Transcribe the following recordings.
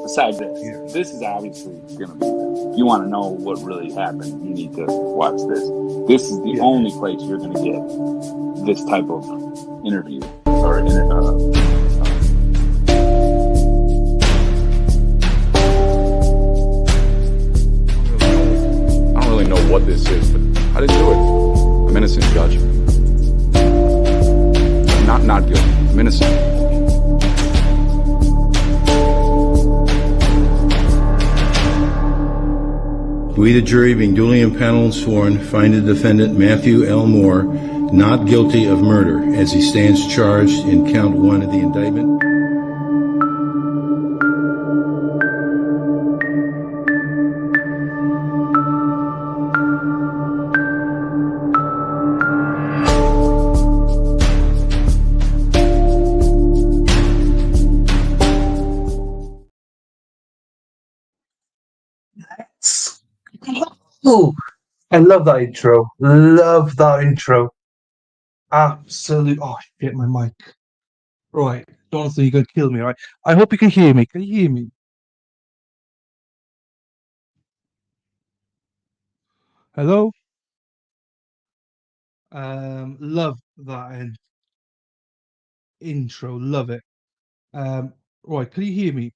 Besides Yeah. this is obviously going to be this. If you want to know what really happened, you need to watch this. This is the Yeah. only place you're going to get this type of interview or I don't really know what this is, but I didn't do it. I'm innocent, Judge. Not guilty. I'm innocent. We, the jury, being duly impaneled and sworn, find the defendant Matthew L. Moore not guilty of murder as he stands charged in count 1 of the indictment. Oh, I love that intro. Love that intro. Absolute. Oh, shit, my mic. Right. Jonathan, you're going to kill me, right? I hope you can hear me. Can you hear me? Hello? Love that intro. Love it. Right. Can you hear me?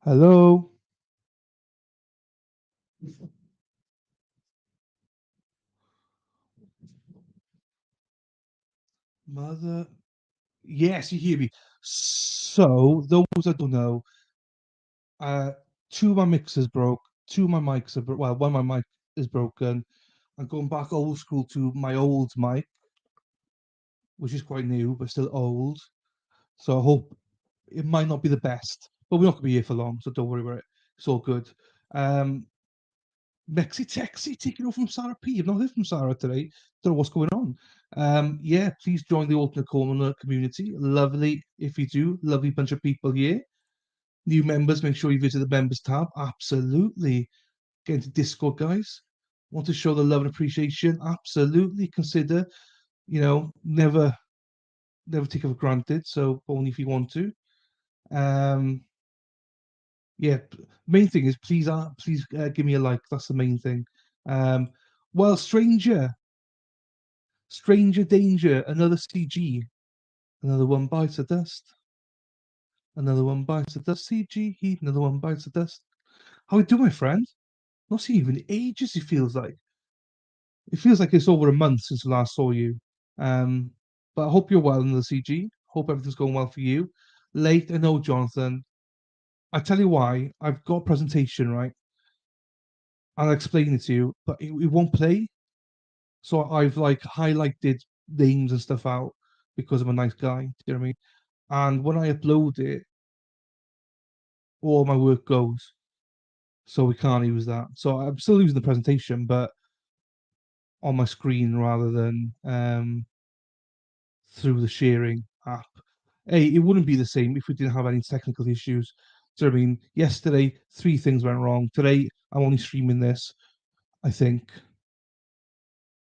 Hello? Mother. Yes, you hear me. So, those that don't know, uh, two of my mixers broke, two of my mics are well, one of my mic is broken. I'm going back old school to my old mic, which is quite new but still old. So I hope it might not be the best, but we're not going to be here for long, so don't worry about it. It's all good. Um, Mexi Texi taking over from Sarah P. I've not heard from Sarah today. Don't know what's going on. Yeah, please join the Alternate Corner community. Lovely if you do. Lovely bunch of people here. New members, make sure you visit the members tab. Absolutely. Get into Discord, guys. Want to show the love and appreciation? Absolutely. Consider, never take it for granted. So only if you want to. Um, yeah. Main thing is please give me a like. That's the main thing. Um, well, stranger danger. Another CG. Another one bites the dust. Another one bites the dust. CG. Another one bites the dust. How you doing, my friend? Not seen you in ages. It feels like. It feels like it's over a month since I last saw you. Um, but I hope you're well in the CG. Hope everything's going well for you. Late, I know, Jonathan. I tell you why. I've got a presentation, right? I'll explain it to you, but it won't play. So I've like highlighted names and stuff out because I'm a nice guy. Do you know what I mean? And when I upload it, all my work goes. So we can't use that. So I'm still using the presentation, but on my screen rather than through the sharing app. It wouldn't be the same if we didn't have any technical issues. So I mean, yesterday 3 things went wrong. Today I'm only streaming this, I think.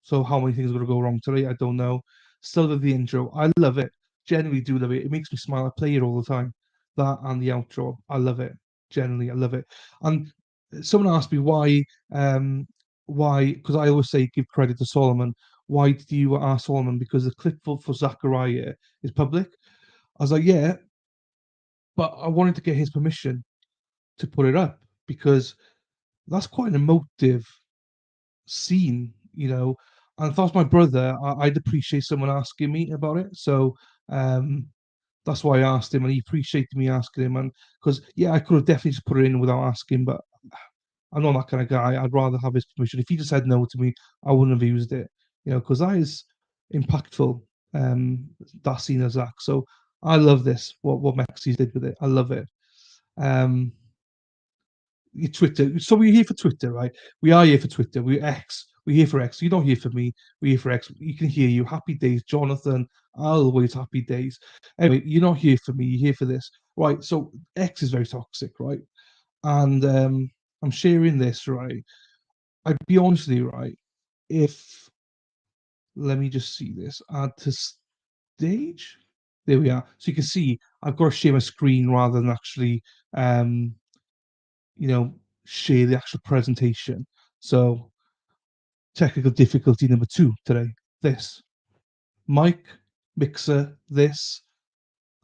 So how many things are going to go wrong today? I don't know. Still love the intro. I love it. Genuinely do love it. It makes me smile. I play it all the time. That and the outro. I love it. Generally, I love it. And someone asked me why? Because I always say give credit to Solomon. Why did you ask Solomon? Because the clip for Zachariah is public. I was like, yeah, but I wanted to get his permission to put it up because that's quite an emotive scene, And if that's my brother, I'd appreciate someone asking me about it. So um, that's why I asked him, and he appreciated me asking him. And because yeah, I could have definitely just put it in without asking, but I'm not that kind of guy. I'd rather have his permission. If he just said no to me, I wouldn't have used it, because that is impactful. That scene of Zach. So I love this. What Maxi did with it, I love it. Um, your Twitter. So we're here for Twitter, right? We are here for Twitter. We're X. We're here for X. You're not here for me. We're here for X. You can hear you. Happy days, Jonathan. Always happy days. Anyway, you're not here for me. You're here for this, right? So X is very toxic, right? And I'm sharing this, right? I'd be honest with you, right? If let me just see this. Add to stage. There we are. So you can see I've got to share my screen rather than actually, share the actual presentation. So technical difficulty number 2 today. This mic, mixer, this,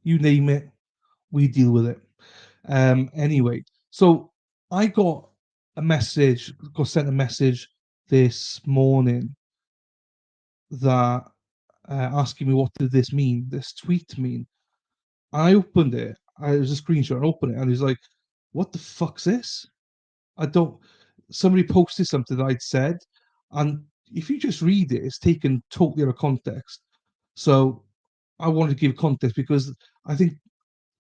you name it, we deal with it. Anyway, so I got sent a message this morning that asking me what did this mean, this tweet mean. I opened it. It was a screenshot. I opened it, and he's like, "What the fuck's this?" I don't. Somebody posted something that I'd said, and if you just read it, it's taken totally out of context. So I wanted to give context because I think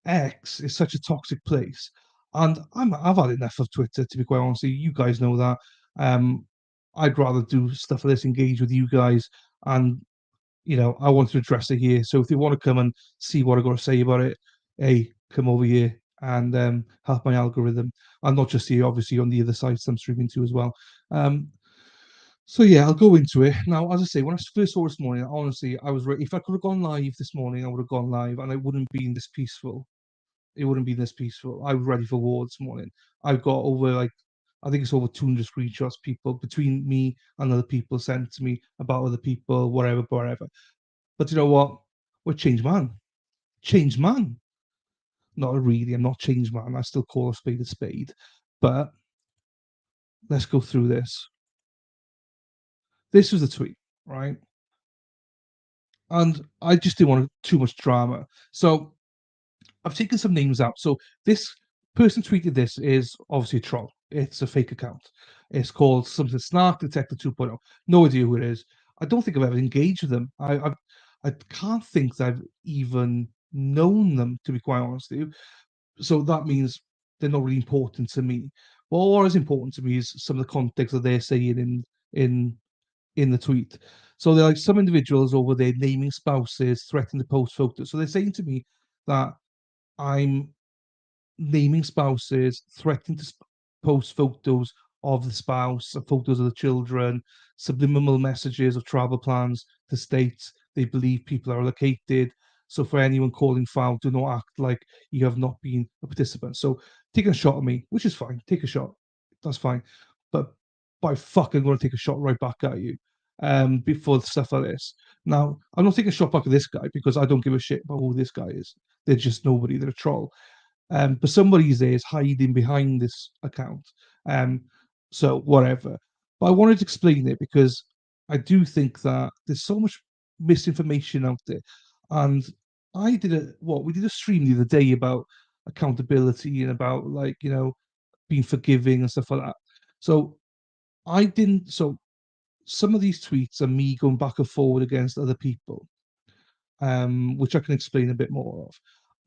X is such a toxic place, and I've had enough of Twitter, to be quite honest. You guys know that. Um, I'd rather do stuff like this, engage with you guys, and I want to address it here. So if you want to come and see what I got to say about it, hey, come over here and help my algorithm. And not just here, obviously on the other sites I'm streaming to as well. So yeah, I'll go into it now. As I say, when I first saw this morning, honestly, I was ready. If I could have gone live this morning, I would have gone live, and it wouldn't been this peaceful. It wouldn't be this peaceful. I was ready for war this morning. I've got over I think it's over 200 screenshots, people between me and other people sent to me about other people, whatever. But you know what? We're changed man. Changed man. Not really. I'm not changed man. I still call a spade a spade. But let's go through this. This was the tweet, right? And I just didn't want too much drama. So I've taken some names out. So this person tweeted this is obviously a troll. It's a fake account. It's called something Snark Detector 2.0. No idea who it is. I don't think I've ever engaged with them. I can't think that I've even known them, to be quite honest with you. So that means they're not really important to me. But what is important to me is some of the context that they're saying in the tweet. So they're like some individuals over there naming spouses, threatening to post photos. So they're saying to me that I'm naming spouses, threatening to post photos of the spouse, photos of the children, subliminal messages of travel plans to states they believe people are located. So for anyone calling foul, do not act like you have not been a participant. So taking a shot at me, which is fine. Take a shot. That's fine. But by fucking going to take a shot right back at you before stuff like this. Now, I'm not taking a shot back at this guy because I don't give a shit about who this guy is. They're just nobody. They're a troll. But somebody's there is hiding behind this account. So whatever. But I wanted to explain it because I do think that there's so much misinformation out there. And we did a stream the other day about accountability and about being forgiving and stuff like that. So some of these tweets are me going back and forward against other people, which I can explain a bit more of.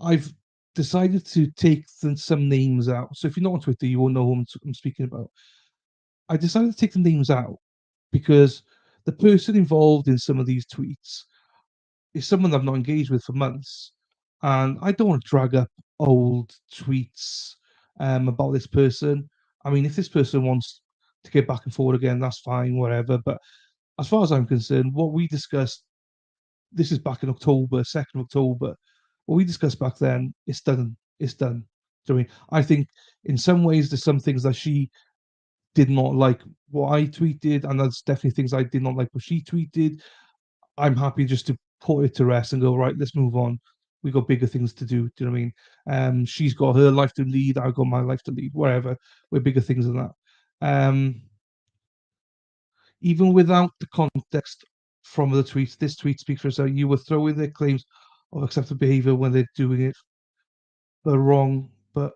I've decided to take some names out. So if you're not on Twitter, you won't know who I'm speaking about. I decided to take the names out because the person involved in some of these tweets is someone I've not engaged with for months. And I don't want to drag up old tweets about this person. I mean, if this person wants to get back and forward again, that's fine, whatever. But as far as I'm concerned, what we discussed, this is back in October, 2nd of October. What we discussed back then, it's done. It's done. Do you know what I mean? I think in some ways there's some things that she did not like what I tweeted, and there's definitely things I did not like what she tweeted. I'm happy just to put it to rest and go, right, let's move on. We got bigger things to do. Do you know what I mean? She's got her life to lead. I've got my life to lead. Whatever. We're bigger things than that. Even without the context from the tweets, this tweet speaks for itself. You were throwing their claims of acceptable behavior when they're doing it the wrong, but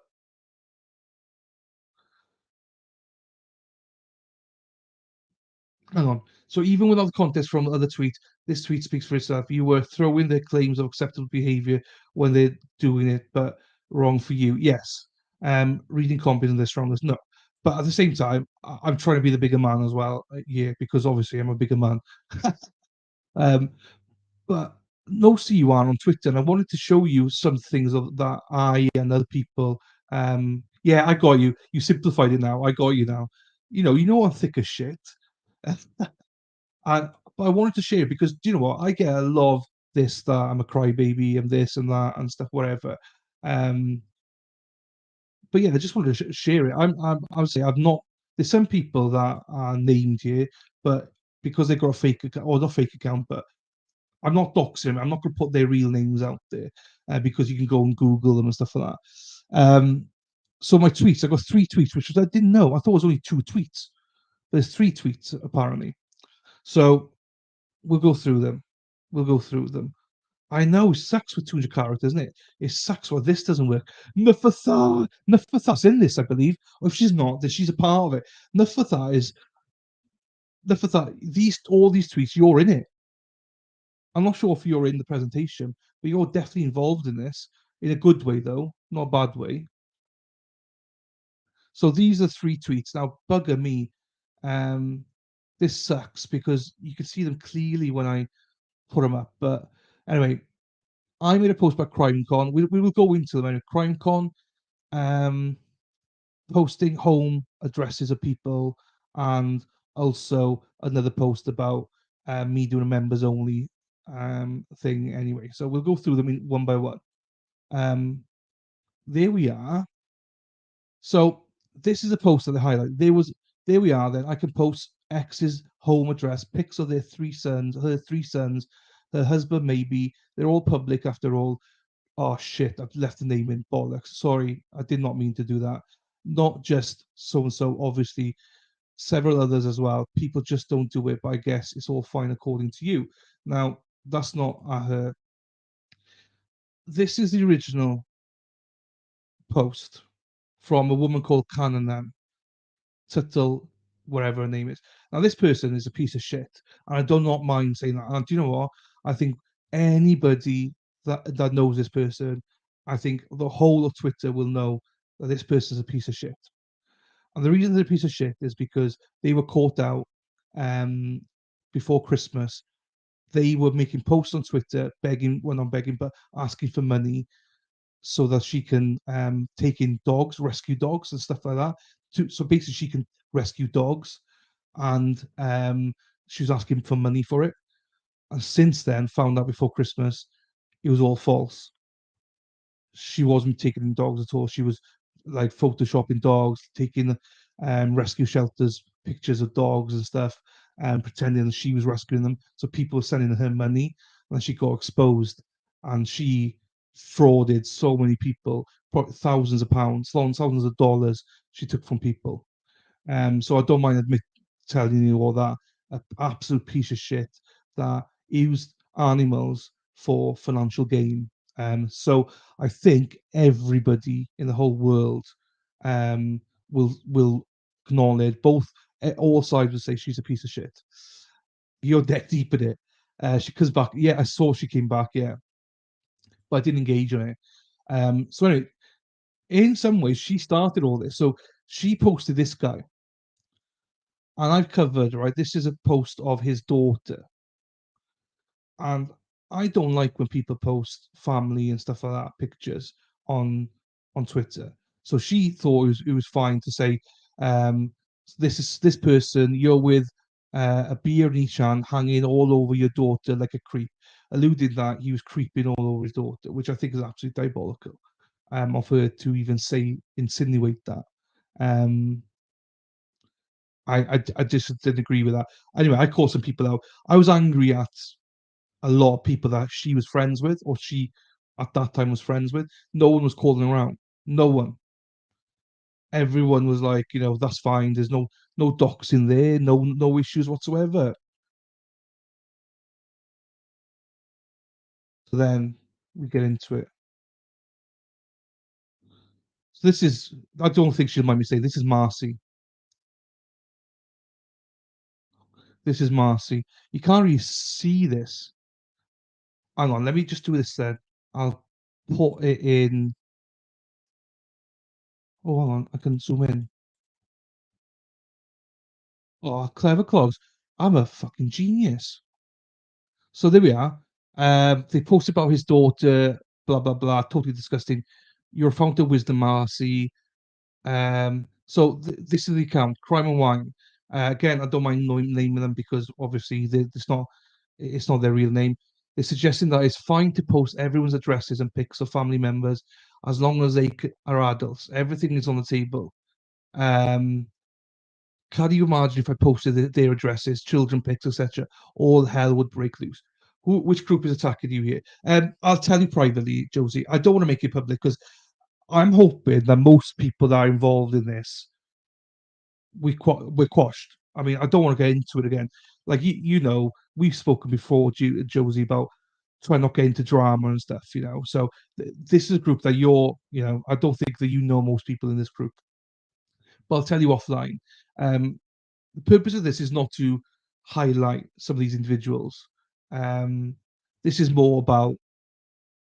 hang on. So even without the context from the other tweet, this tweet speaks for itself. You were throwing their claims of acceptable behavior when they're doing it, but wrong for you. Yes. Reading competent, they're strongest. No. But at the same time, I'm trying to be the bigger man as well. Yeah, because obviously I'm a bigger man. But no you are on Twitter, and I wanted to show you some things that I and other people. Yeah, I got you. You simplified it now. I got you now. You know I'm thick as shit. But I wanted to share it because do you know what? I get a lot of this, that, I'm a crybaby, and this and that and stuff, whatever. But yeah, I just wanted to share it. I would say I've not. There's some people that are named here, but because they got a fake account, or not fake account, but I'm not doxing them. I'm not going to put their real names out there because you can go and Google them and stuff like that. So my tweets, I got 3 tweets, which I didn't know. I thought it was only 2 tweets. There's 3 tweets apparently. So we'll go through them. I know it sucks with 200 characters, isn't it? It sucks why this doesn't work. Nufatha's in this, I believe. Or if she's not, then she's a part of it. Nufatha, all these tweets, you're in it. I'm not sure if you're in the presentation, but you're definitely involved in this. In a good way, though, not a bad way. So these are 3 tweets. Now, bugger me. This sucks because you can see them clearly when I put them up. But anyway, I made a post about CrimeCon. We will go into them. Anyway. CrimeCon, posting home addresses of people, and also another post about me doing a members only thing. Anyway, so we'll go through them one by one. There we are. So this is a post that they highlight. There we are. Then I can post X's home address, pics of their 3 sons, her 3 sons, her husband maybe. They're all public after all. Oh shit! I've left the name in. Bollocks. Sorry, I did not mean to do that. Not just so and so. Obviously, several others as well. People just don't do it. But I guess it's all fine according to you. Now that's not her. This is the original post from a woman called Cananan. Tuttle, whatever her name is. Now, this person is a piece of shit, and I do not mind saying that. And do you know what? I think anybody that knows this person, I think the whole of Twitter will know that this person is a piece of shit. And the reason they're a piece of shit is because they were caught out before Christmas. They were making posts on Twitter, begging, well, not begging, but asking for money so that she can take in dogs, rescue dogs and stuff like that. So basically, she can rescue dogs, and she was asking for money for it. And since then, found out before Christmas, it was all false. She wasn't taking in dogs at all. She was like photoshopping dogs, taking rescue shelters pictures of dogs and stuff, and pretending that she was rescuing them. So people were sending her money, and she got exposed, and she frauded so many people, probably thousands of pounds, thousands of dollars she took from people. So I don't mind telling you all that. An absolute piece of shit that used animals for financial gain. So I think everybody in the whole world will acknowledge both. All sides will say she's a piece of shit. You're dead deep in it. She comes back. Yeah, I saw she came back. Yeah, but I didn't engage on it. So anyway, in some ways, she started all this. So she posted this guy, and I've covered, right. This is a post of his daughter, and I don't like when people post family and stuff like that pictures on Twitter. So she thought it was fine to say, this person you're with a beer in each hand, hanging all over your daughter like a creep, alluding that he was creeping all over his daughter, which I think is absolutely diabolical of her to even insinuate that. I just didn't agree with that. Anyway, I called some people out. I was angry at a lot of people that she was friends with, or she at that time was friends with. No one was calling her out. No one. Everyone was like, that's fine. There's no docs in there. No issues whatsoever. So then we get into it. So this is. I don't think she'll mind me saying this is Marcy. This is Marcy. You can't really see this. Hang on, let me just do this then. I'll put it in. Oh, hang on, I can zoom in. Oh, clever clogs. I'm a fucking genius. So there we are. They posted about his daughter, blah, blah, blah. Totally disgusting. You're a fount of wisdom, Marcy. So this is the account, Crime and Wine. Again, I don't mind naming them because obviously it's not their real name. They're suggesting that it's fine to post everyone's addresses and pics of family members as long as they are adults. Everything is on the table. Can you imagine if I posted their addresses, children pics, etc.? All hell would break loose. Which group is attacking you here? I'll tell you privately, Josie. I don't want to make it public because I'm hoping that most people that are involved in this, we're quashed. I mean, I don't want to get into it again. Like you know, we've spoken before, Josie, about trying not get into drama and stuff. You know, so this is a group that I don't think that you know most people in this group. But I'll tell you offline. The purpose of this is not to highlight some of these individuals. Um, this is more about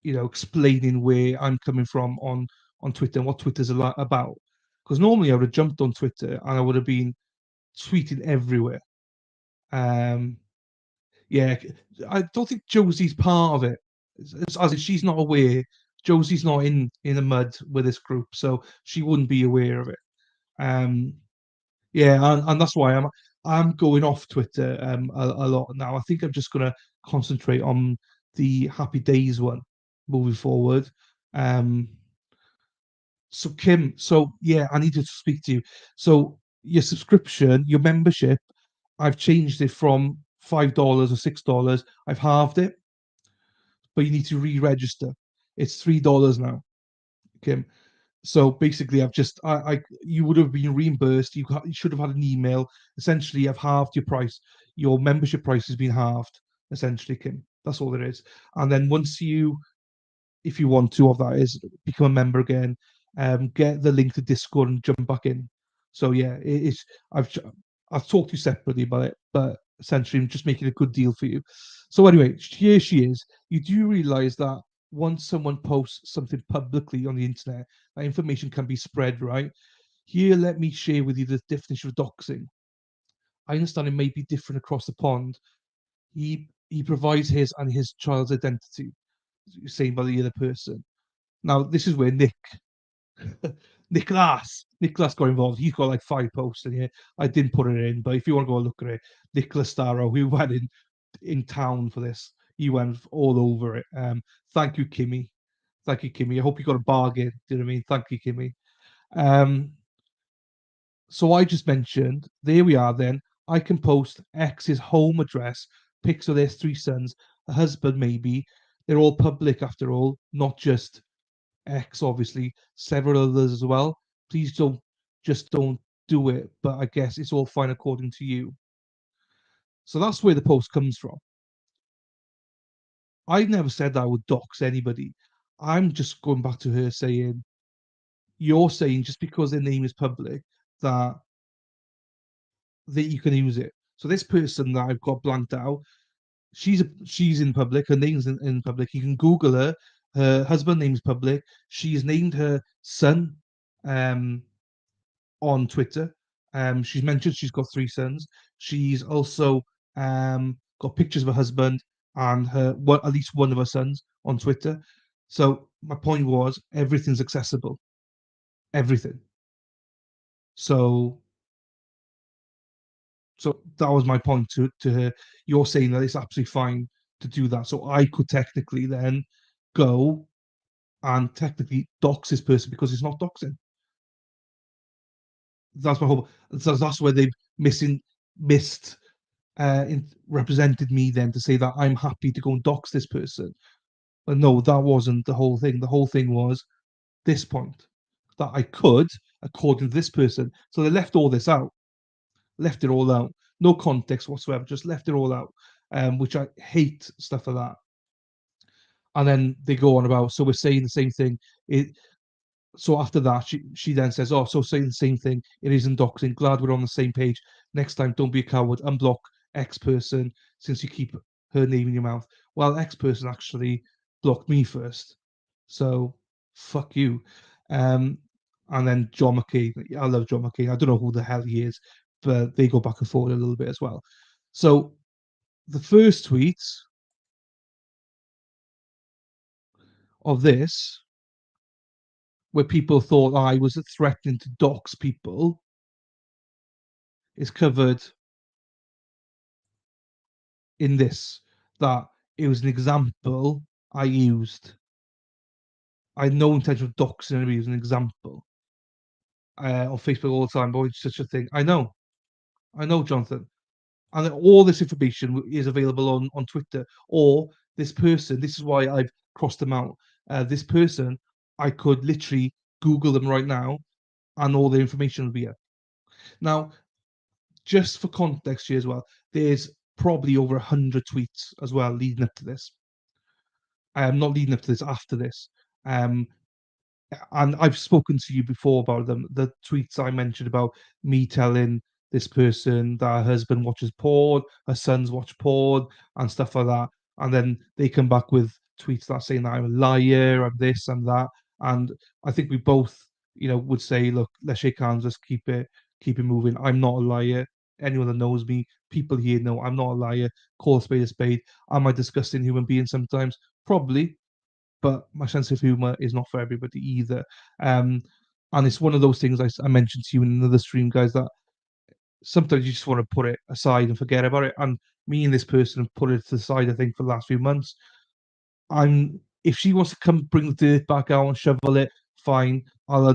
explaining where I'm coming from on Twitter and what Twitter's about. Because normally I would have jumped on Twitter and I would have been tweeting everywhere. Yeah, I don't think Josie's part of it. As in she's not aware. Josie's not in the mud with this group, so she wouldn't be aware of it. Um, yeah, and that's why I'm going off Twitter a lot now. I think I'm just gonna concentrate on the Happy Days one moving forward. Um, so Kim, yeah, I need to speak to you. So your subscription, your membership, I've changed it from $5 or $6. I've halved it, but you need to re-register. It's $3 now, Kim. So basically, you would have been reimbursed. You should have had an email. Essentially, I've halved your price. Your membership price has been halved. Essentially, Kim. That's all there is. And then once if you want to, of that is become a member again. Get the link to Discord and jump back in. So yeah, it's I've talked to you separately about it, but essentially I'm just making a good deal for you. So anyway, here she is. You do realize that once someone posts something publicly on the internet, that information can be spread, right? Here, let me share with you the definition of doxing. I understand it may be different across the pond. He provides his and his child's identity, saying by the other person. Now, this is where Nicholas got involved. He's got like 5 posts in here. I didn't put it in, but if you want to go look at it, Nicholas Starrow, who went in town for this, he went all over it. Thank you, Kimmy. Thank you, Kimmy. I hope you got a bargain. Do you know what I mean? Thank you, Kimmy. So I just mentioned, there we are then. I can post X's home address, pics of their 3 sons, a husband maybe. They're all public after all, not just X, obviously, several others as well. Please don't do it. But I guess it's all fine according to you. So that's where the post comes from. I never said that I would dox anybody. I'm just going back to her saying, you're saying just because their name is public that you can use it. So this person that I've got blanked out, she's in public. Her name's in public. You can Google her. Her husband name's public. She's named her son on Twitter. She's mentioned she's got 3 sons. She's also got pictures of her husband and at least one of her sons on Twitter. So my point was everything's accessible. Everything. So that was my point to her. You're saying that it's absolutely fine to do that. So I could technically then go and technically dox this person because it's not doxing. That's my whole. So that's where they've represented me then to say that I'm happy to go and dox this person. But no, that wasn't the whole thing. The whole thing was this point that I could, according to this person. So they left all this out, left it all out, no context whatsoever, just left it all out, which I hate stuff like that. And then they go on about, so we're saying the same thing. So after that, she then says, "Oh, so saying the same thing. It isn't doxing. Glad we're on the same page. Next time, don't be a coward. Unblock X person since you keep her name in your mouth." Well, X person actually blocked me first, so fuck you. And then John McCain. I love John McCain. I don't know who the hell he is, but they go back and forth a little bit as well. So the first tweet of this, where people thought I was threatening to dox people, is covered in this, that it was an example I used. I had no intention of doxing anybody. It was an example on Facebook all the time. But it's such a thing. I know, Jonathan. And all this information is available on Twitter. Or this person, this is why I've crossed them out. This person, I could literally Google them right now, and all the information will be up. Now, just for context here as well, there's probably over 100 tweets as well leading up to this. Not leading up to this, after this. Um, and I've spoken to you before about them. The tweets I mentioned about me telling this person that her husband watches porn, her sons watch porn, and stuff like that. And then they come back with tweets that saying that I'm a liar, I'm this, and that. And I think we both, would say, look, let's shake hands, let's keep it moving. I'm not a liar. Anyone that knows me, people here know I'm not a liar. Call a spade a spade. Am I a disgusting human being sometimes? Probably, but my sense of humor is not for everybody either. And it's one of those things I mentioned to you in another stream, guys, that sometimes you just want to put it aside and forget about it. And me and this person have put it to the side, I think, for the last few months. If she wants to come bring the dirt back out and shovel it, fine. I'll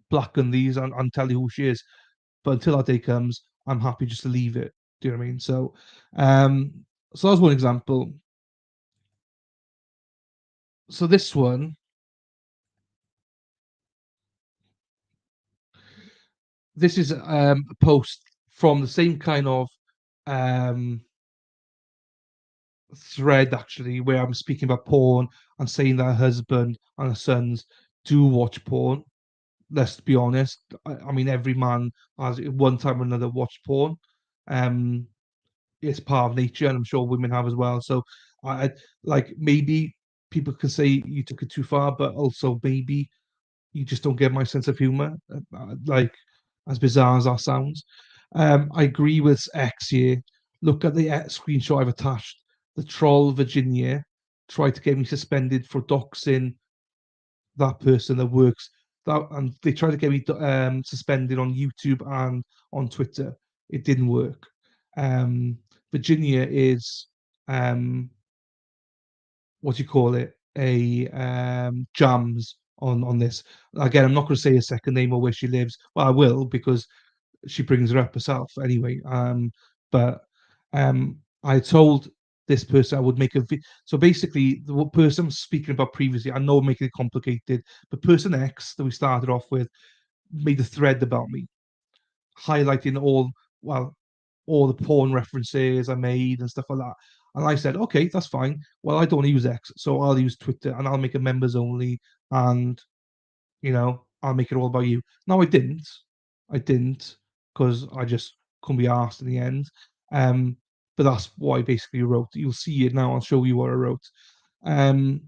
blacken these and tell you who she is. But until that day comes, I'm happy just to leave it. Do you know what I mean? So that was one example. So this one, this is a post from the same kind of thread, actually, where I'm speaking about porn and saying that her husband and her sons do watch porn. Let's be honest. I mean, every man has at one time or another watched porn. It's part of nature, and I'm sure women have as well. So, I like, maybe people can say you took it too far, but also maybe you just don't get my sense of humor. Like, as bizarre as that sounds. I agree with X here. Look at the screenshot I've attached. The troll Virginia tried to get me suspended for doxing that person that works that, and they tried to get me suspended on YouTube and on Twitter. It didn't work. Virginia is what do you call it? A jams on this. Again, I'm not going to say her second name or where she lives. Well, I will, because she brings her up herself anyway. But I told this person I would make a so basically the person I'm speaking about previously, I know I'm making it complicated, but person X that we started off with made a thread about me, highlighting all the porn references I made and stuff like that. And I said, okay, that's fine. Well, I don't use X, so I'll use Twitter and I'll make a members only, and I'll make it all about you. No, I didn't. Because I just couldn't be asked in the end. But that's what I basically wrote. You'll see it now. I'll show you what I wrote. And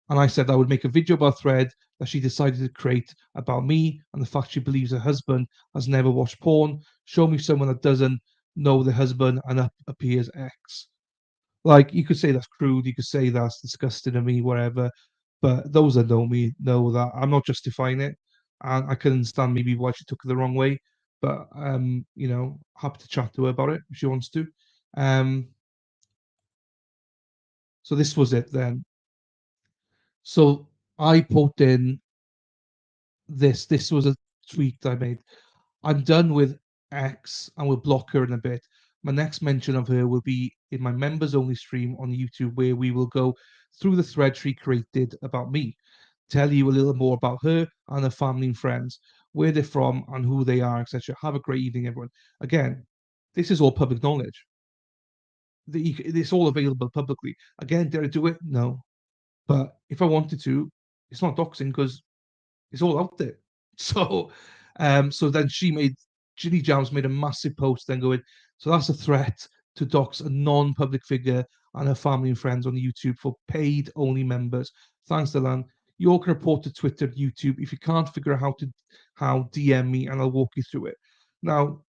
I said I would make a video about a thread that she decided to create about me and the fact she believes her husband has never watched porn. Show me someone that doesn't know the husband and appears X. Like, you could say that's crude, you could say that's disgusting to me, whatever. But those that know me know that I'm not justifying it. And I can understand maybe why she took it the wrong way. But happy to chat to her about it if she wants to. So this was it then. So I put in this. This was a tweet I made. I'm done with X and will block her in a bit. My next mention of her will be in my members only stream on YouTube, where we will go through the thread she created about me, tell you a little more about her and her family and friends, where they're from and who they are, etc. Have a great evening, everyone. Again, this is all public knowledge. It's all available publicly. Again, did I do it? No. But if I wanted to, it's not doxing because it's all out there. So, so then Ginny Jams made a massive post then going, so that's a threat to dox a non-public figure and her family and friends on YouTube for paid only members. Thanks, Delan. You all can report to Twitter, YouTube. If you can't figure out how DM me and I'll walk you through it. Now,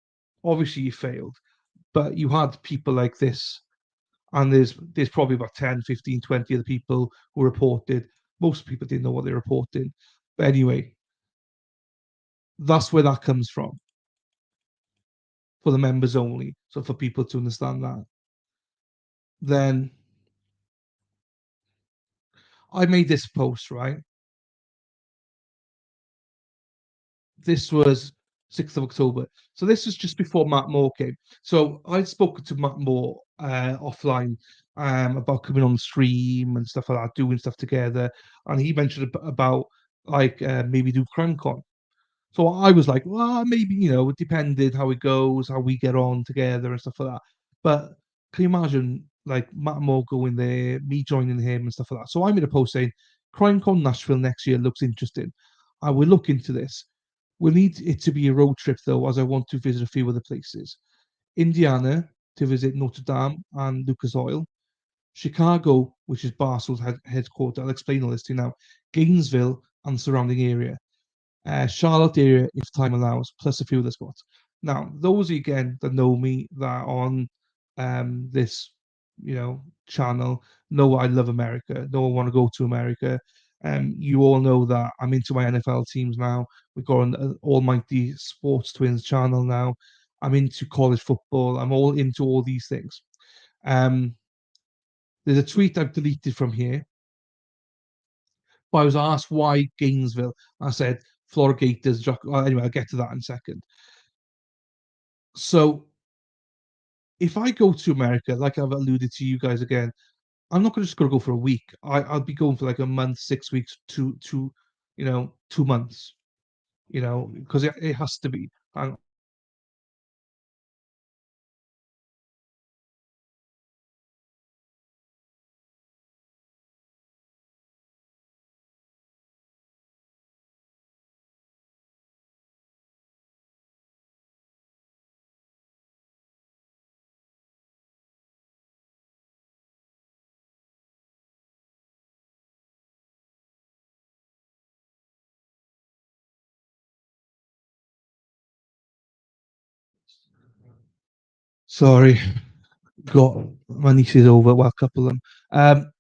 obviously you failed, but you had people like this, and there's probably about 10, 15, 20 other people who reported. Most people didn't know what they were reporting. But anyway, that's where that comes from, for the members only. So for people to understand that. then I made this post, right? This was 6th of October. So this was just before Matt Moore came. So I'd spoken to Matt Moore offline about coming on the stream and stuff like that, doing stuff together. And he mentioned about like maybe do CrimeCon. So I was like, well, maybe, it depended how it goes, how we get on together and stuff like that. But can you imagine like Matt Moore going there, me joining him and stuff like that? So I made a post saying, CrimeCon Nashville next year looks interesting. I will look into this. We need it to be a road trip though, as I want to visit a few other places. Indiana to visit Notre Dame and Lucas Oil. Chicago, which is Barstool's headquarters. I'll explain all this to you now. Gainesville and surrounding area. Charlotte area, if time allows, plus a few other spots. Now, those again that know me that are on this, channel know I love America. Know I want to go to America. You all know that I'm into my NFL teams now. We've got an Almighty Sports Twins channel now. I'm into college football. I'm all into all these things. Um, there's a tweet I've deleted from here, but I was asked why Gainesville. I said Florida Gators. Anyway, I'll get to that in a second. So if I go to America, like I've alluded to you guys again, I'm not just going to go for a week. I'll be going for like a month, 6 weeks, 2 months. Because it has to be. And sorry, got my nieces over. Well, a couple of them.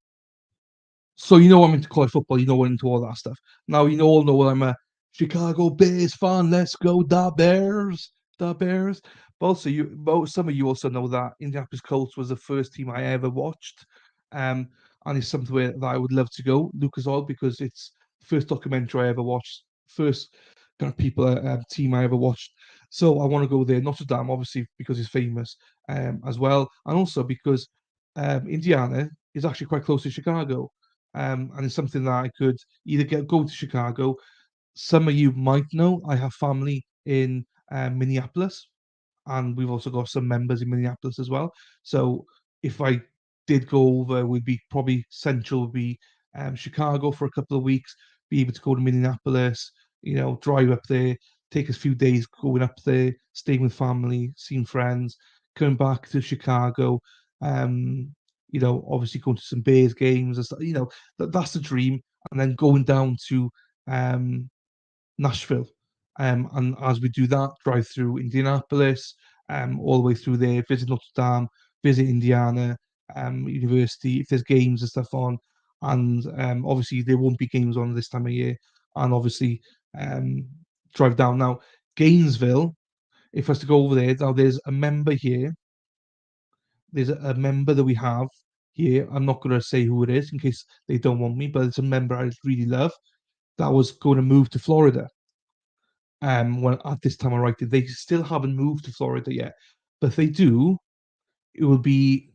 So I'm into college football. I'm into all that stuff. Now all know I'm a Chicago Bears fan. Let's go, the Bears, the Bears. But also, some of you also know that Indianapolis Colts was the first team I ever watched, and it's somewhere that I would love to go, Lucas Oil, because it's the first documentary I ever watched, first kind of team I ever watched. So I want to go there. Notre Dame, obviously, because it's famous, as well, and also because Indiana is actually quite close to Chicago. And it's something that I could either go to Chicago. Some of you might know I have family in Minneapolis, and we've also got some members in Minneapolis as well. So if I did go over, would be probably central would be Chicago for a couple of weeks, be able to go to Minneapolis, drive up there, take a few days going up there, staying with family, seeing friends, coming back to Chicago. Um, obviously going to some Bears games and stuff. That's the dream, and then going down to Nashville. And as we do that, drive through Indianapolis, all the way through there, visit Notre Dame, visit Indiana University, if there's games and stuff on. And obviously, there won't be games on this time of year. And obviously, um, drive down. Now, Gainesville, if I was to go over there, now there's a member here. There's a member that we have here. I'm not going to say who it is in case they don't want me, but it's a member I really love that was going to move to Florida. When at this time I write it, they still haven't moved to Florida yet, but if they do, it will be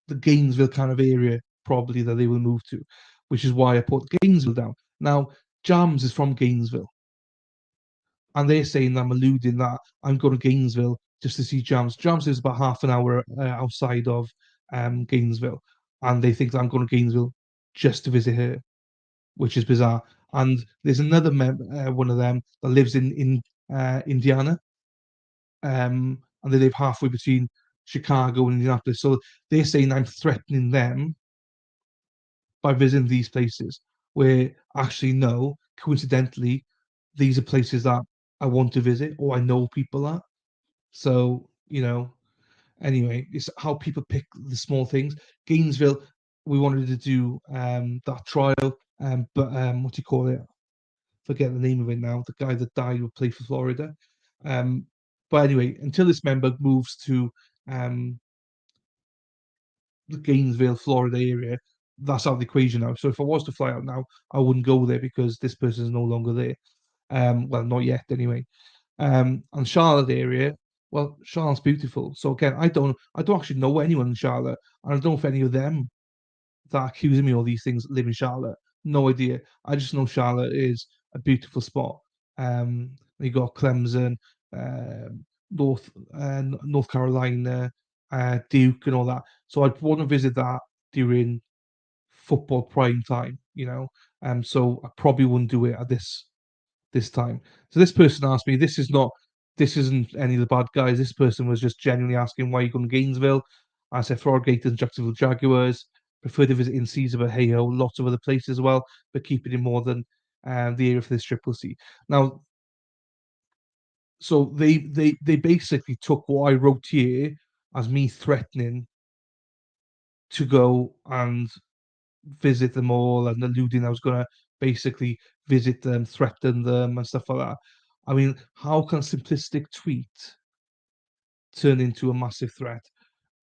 the Gainesville kind of area probably that they will move to, which is why I put Gainesville down. Now, Jams is from Gainesville, and they're saying that I'm alluding that I'm going to Gainesville just to see Jams. Jams is about half an hour outside of Gainesville, and they think that I'm going to Gainesville just to visit her, which is bizarre. And there's another one of them that lives in Indiana, and they live halfway between Chicago and Indianapolis. So they're saying I'm threatening them by visiting these places, where actually no, coincidentally, these are places that I want to visit or I know people at. So anyway, it's how people pick the small things. Gainesville, we wanted to do that trial, but what do you call it? Forget the name of it now. The guy that died would play for Florida. Um, but anyway, until this member moves to the Gainesville, Florida area, that's out of the equation now. So if I was to fly out now, I wouldn't go there because this person is no longer there. Well, not yet anyway. And Charlotte area, well, Charlotte's beautiful. So again, I don't actually know anyone in Charlotte, and I don't know if any of them that are accusing me of all these things live in Charlotte. No idea. I just know Charlotte is a beautiful spot. You got Clemson, North Carolina, Duke, and all that. So I'd want to visit that during football prime time, so I probably wouldn't do it at this time. So this person asked me, this isn't any of the bad guys. This person was just genuinely asking why you going to Gainesville. I said Florida Gators and Jacksonville Jaguars. Prefer to visit in Caesar, but hey ho, lots of other places as well, but keep it in more than the area for this Triple C. Now, so they basically took what I wrote here as me threatening to go and visit them all and alluding I was going to basically visit them, threaten them, and stuff like that. I mean, how can a simplistic tweet turn into a massive threat?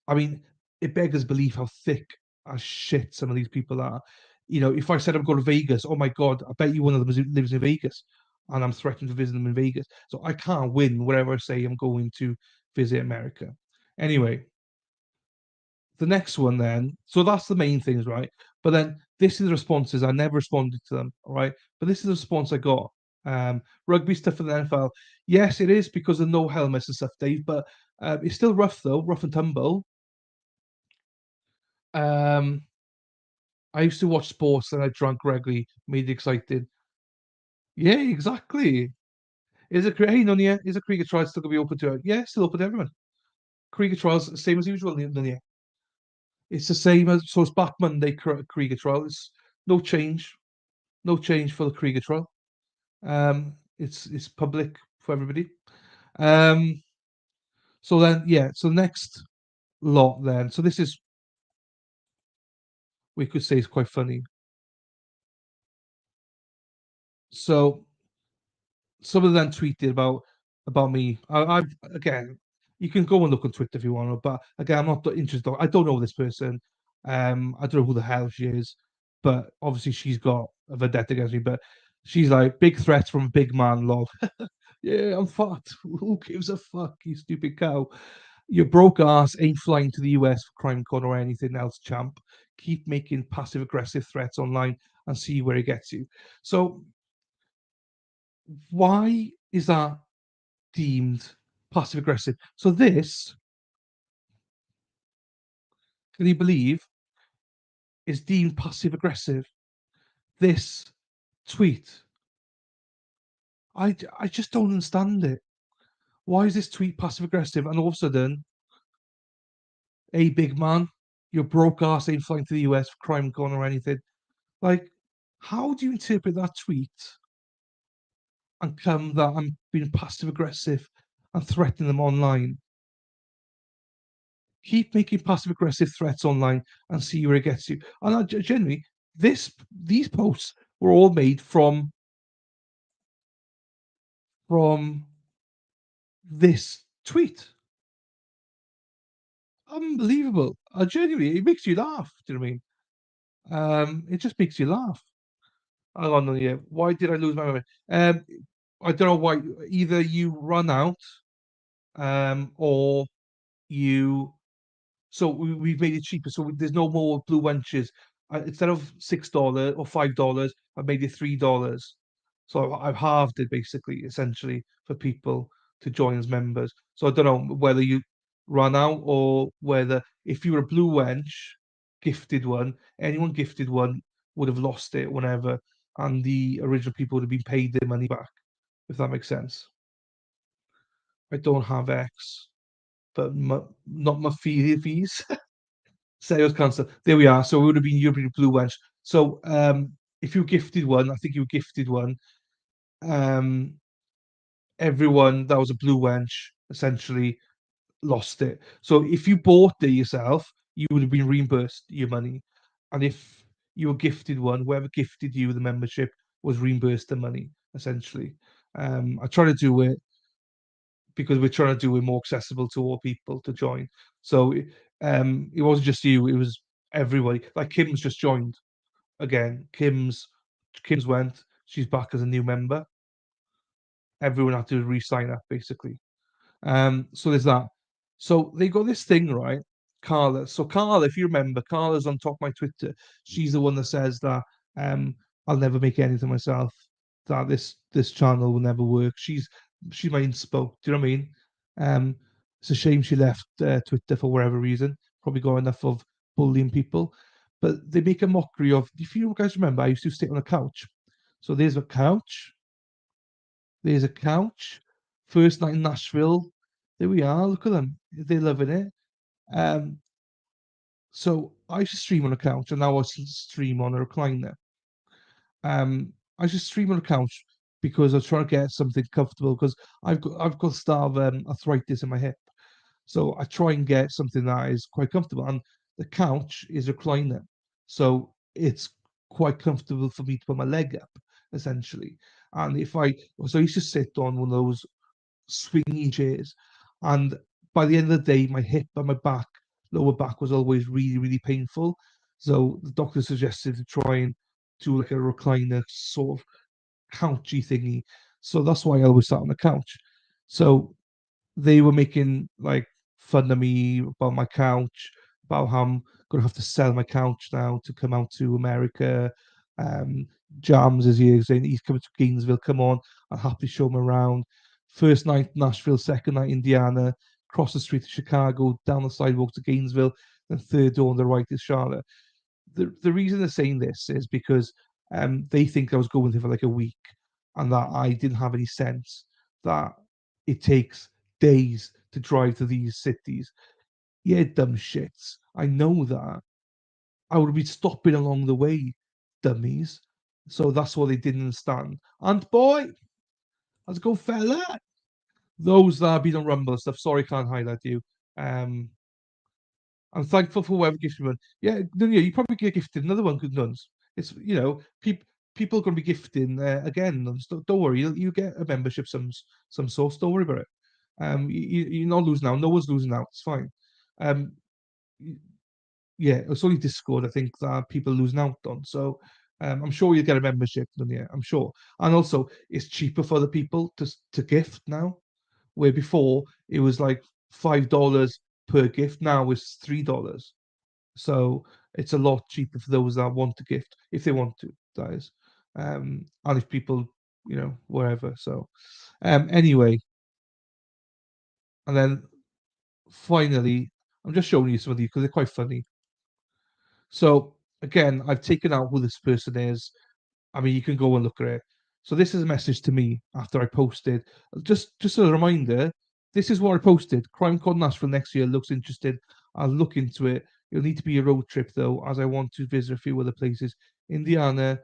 I mean, it beggars belief how thick as shit some of these people are. If I said I'm going to Vegas, oh my God, I bet you one of them lives in Vegas and I'm threatening to visit them in Vegas. So I can't win whatever I say I'm going to visit America. Anyway, the next one then, so that's the main things, right? But then this is the responses. I never responded to them, all right? But this is the response I got. Rugby stuff for the NFL. Yes, it is because of no helmets and stuff, Dave, but it's still rough though, rough and tumble. I used to watch sports and I drank regularly, made it exciting. Yeah, exactly. Is it hey Nunya, is a cricket trial still gonna be open to it? Yeah, still open to everyone. Cricket trials, same as usual, Nunya. It's the same as so it's back Monday Krieger trial. It's no change, no change for the Krieger trial. It's public for everybody. So then so next lot then. So this is we could say is quite funny. So some of them tweeted about me. I've again, you can go and look on Twitter if you want, but again, I'm not interested. I don't know this person. I don't know who the hell she is, but obviously she's got a vendetta against me. But she's like big threats from a big man, lol. Yeah, I'm fat. Who gives a fuck, you stupid cow? Your broke ass ain't flying to the US for CrimeCon or anything else, champ. Keep making passive aggressive threats online and see where it gets you. So why is that deemed passive aggressive? So this, can you believe, is deemed passive aggressive? This tweet. I just don't understand it. Why is this tweet passive aggressive? And all of a sudden, hey, big man, your broke ass ain't flying to the US for CrimeCon or anything. Like, how do you interpret that tweet and come that I'm being passive aggressive and threatening them online? Keep making passive aggressive threats online and see where it gets you. And generally, these posts were all made from this tweet. Unbelievable. Genuinely, it makes you laugh. Do you know what I mean? It just makes you laugh. Hang on, yeah. Why did I lose my memory? I don't know why. Either you run out, or you. So we've made it cheaper. So there's no more blue wenches. Instead of $6 or $5, I made it $3. So I've halved it basically, essentially, for people to join as members. So I don't know whether you run out or whether if you were a blue wench, gifted one, anyone gifted one would have lost it whenever, and the original people would have been paid their money back, if that makes sense. I don't have X, but not my fees. Sales cancelled. There we are. So it would have been European Blue Wench. So if you gifted one, I think you gifted one. Everyone that was a Blue Wench essentially lost it. So if you bought it yourself, you would have been reimbursed your money. And if you were gifted one, whoever gifted you the membership was reimbursed the money, essentially. I try to do it because we're trying to do it more accessible to all people to join. So it wasn't just you; it was everybody. Like Kim's just joined again. Kim's went. She's back as a new member. Everyone had to re-sign up basically. So there's that. So they got this thing, right? Carla. So Carla, if you remember, Carla's on top of my Twitter. She's the one that says that I'll never make anything myself. That this channel will never work. She's my inspo. Do you know what I mean? It's a shame she left Twitter for whatever reason. Probably got enough of bullying people. But they make a mockery of. If you guys remember, I used to sit on a couch. So there's a couch. There's a couch. First night in Nashville. There we are. Look at them. They're loving it. So I used to stream on a couch, and now I stream on a recliner. I just stream on a couch because I was trying to get something comfortable because I've got start of arthritis in my hip, so I try and get something that is quite comfortable. And the couch is recliner, so it's quite comfortable for me to put my leg up, essentially. And if I so I used to sit on one of those swingy chairs, and by the end of the day, my hip and my back, lower back, was always really, really painful. So the doctor suggested to try and do like a recliner sort of couchy thingy. So that's why I always sat on the couch. So they were making like fun of me about my couch, about how I'm gonna have to sell my couch now to come out to America. Jams is here saying he's coming to Gainesville. Come on, I'll happily show him around. First night Nashville, second night Indiana, cross the street to Chicago, down the sidewalk to Gainesville, then third door on the right is Charlotte. The reason they're saying this is because they think I was going there for like a week and that I didn't have any sense that it takes days to drive to these cities. Yeah, dumb shits. I know that. I would be stopping along the way, dummies. So that's what they didn't understand. And boy, let's go, fella. Those that have been on Rumble and stuff. Sorry, can't highlight you. I'm thankful for whoever gifted me one. Yeah, Nunya, you probably get gifted another one, good nuns. It's people are going to be gifting again. Nuns. Don't worry, you get a membership some source. Don't worry about it. You're not losing out. No one's losing out. It's fine. Yeah, it's only Discord I think that people are losing out on. So I'm sure you get a membership, Nunya. I'm sure, and also it's cheaper for the people to gift now, where before it was like $5 per gift. Now it's $3. So it's a lot cheaper for those that want to gift, if they want to, that is. And if people, wherever. So anyway. And then finally, I'm just showing you some of these because they're quite funny. So again, I've taken out who this person is. I mean, you can go and look at it. So this is a message to me after I posted. Just a reminder, this is what I posted. CrimeCon Nashville next year looks interesting. I'll look into it. It'll need to be a road trip though, as I want to visit a few other places. Indiana,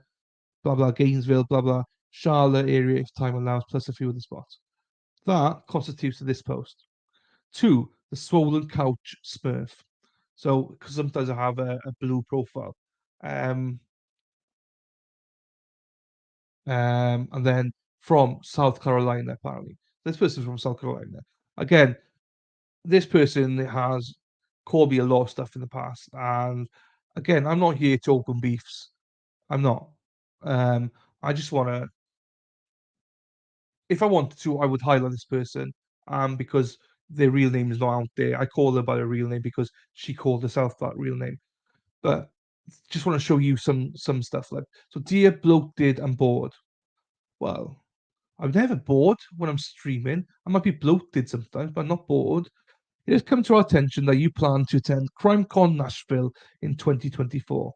blah blah, Gainesville, blah blah, Charlotte area if time allows, plus a few other spots. That constitutes to this post. 2, the swollen couch smurf. So because sometimes I have a blue profile. And then from South Carolina, apparently. This person's from South Carolina. Again, this person has called me a lot of stuff in the past. And again, I'm not here to open beefs. I'm not. I just want to, if I wanted to, I would highlight this person because their real name is not out there. I call her by her real name because she called herself that real name. But just want to show you some stuff. Like, so dear bloated and bored. Well, I'm never bored when I'm streaming. I might be bloated sometimes, but I'm not bored. It has come to our attention that you plan to attend CrimeCon Nashville in 2024,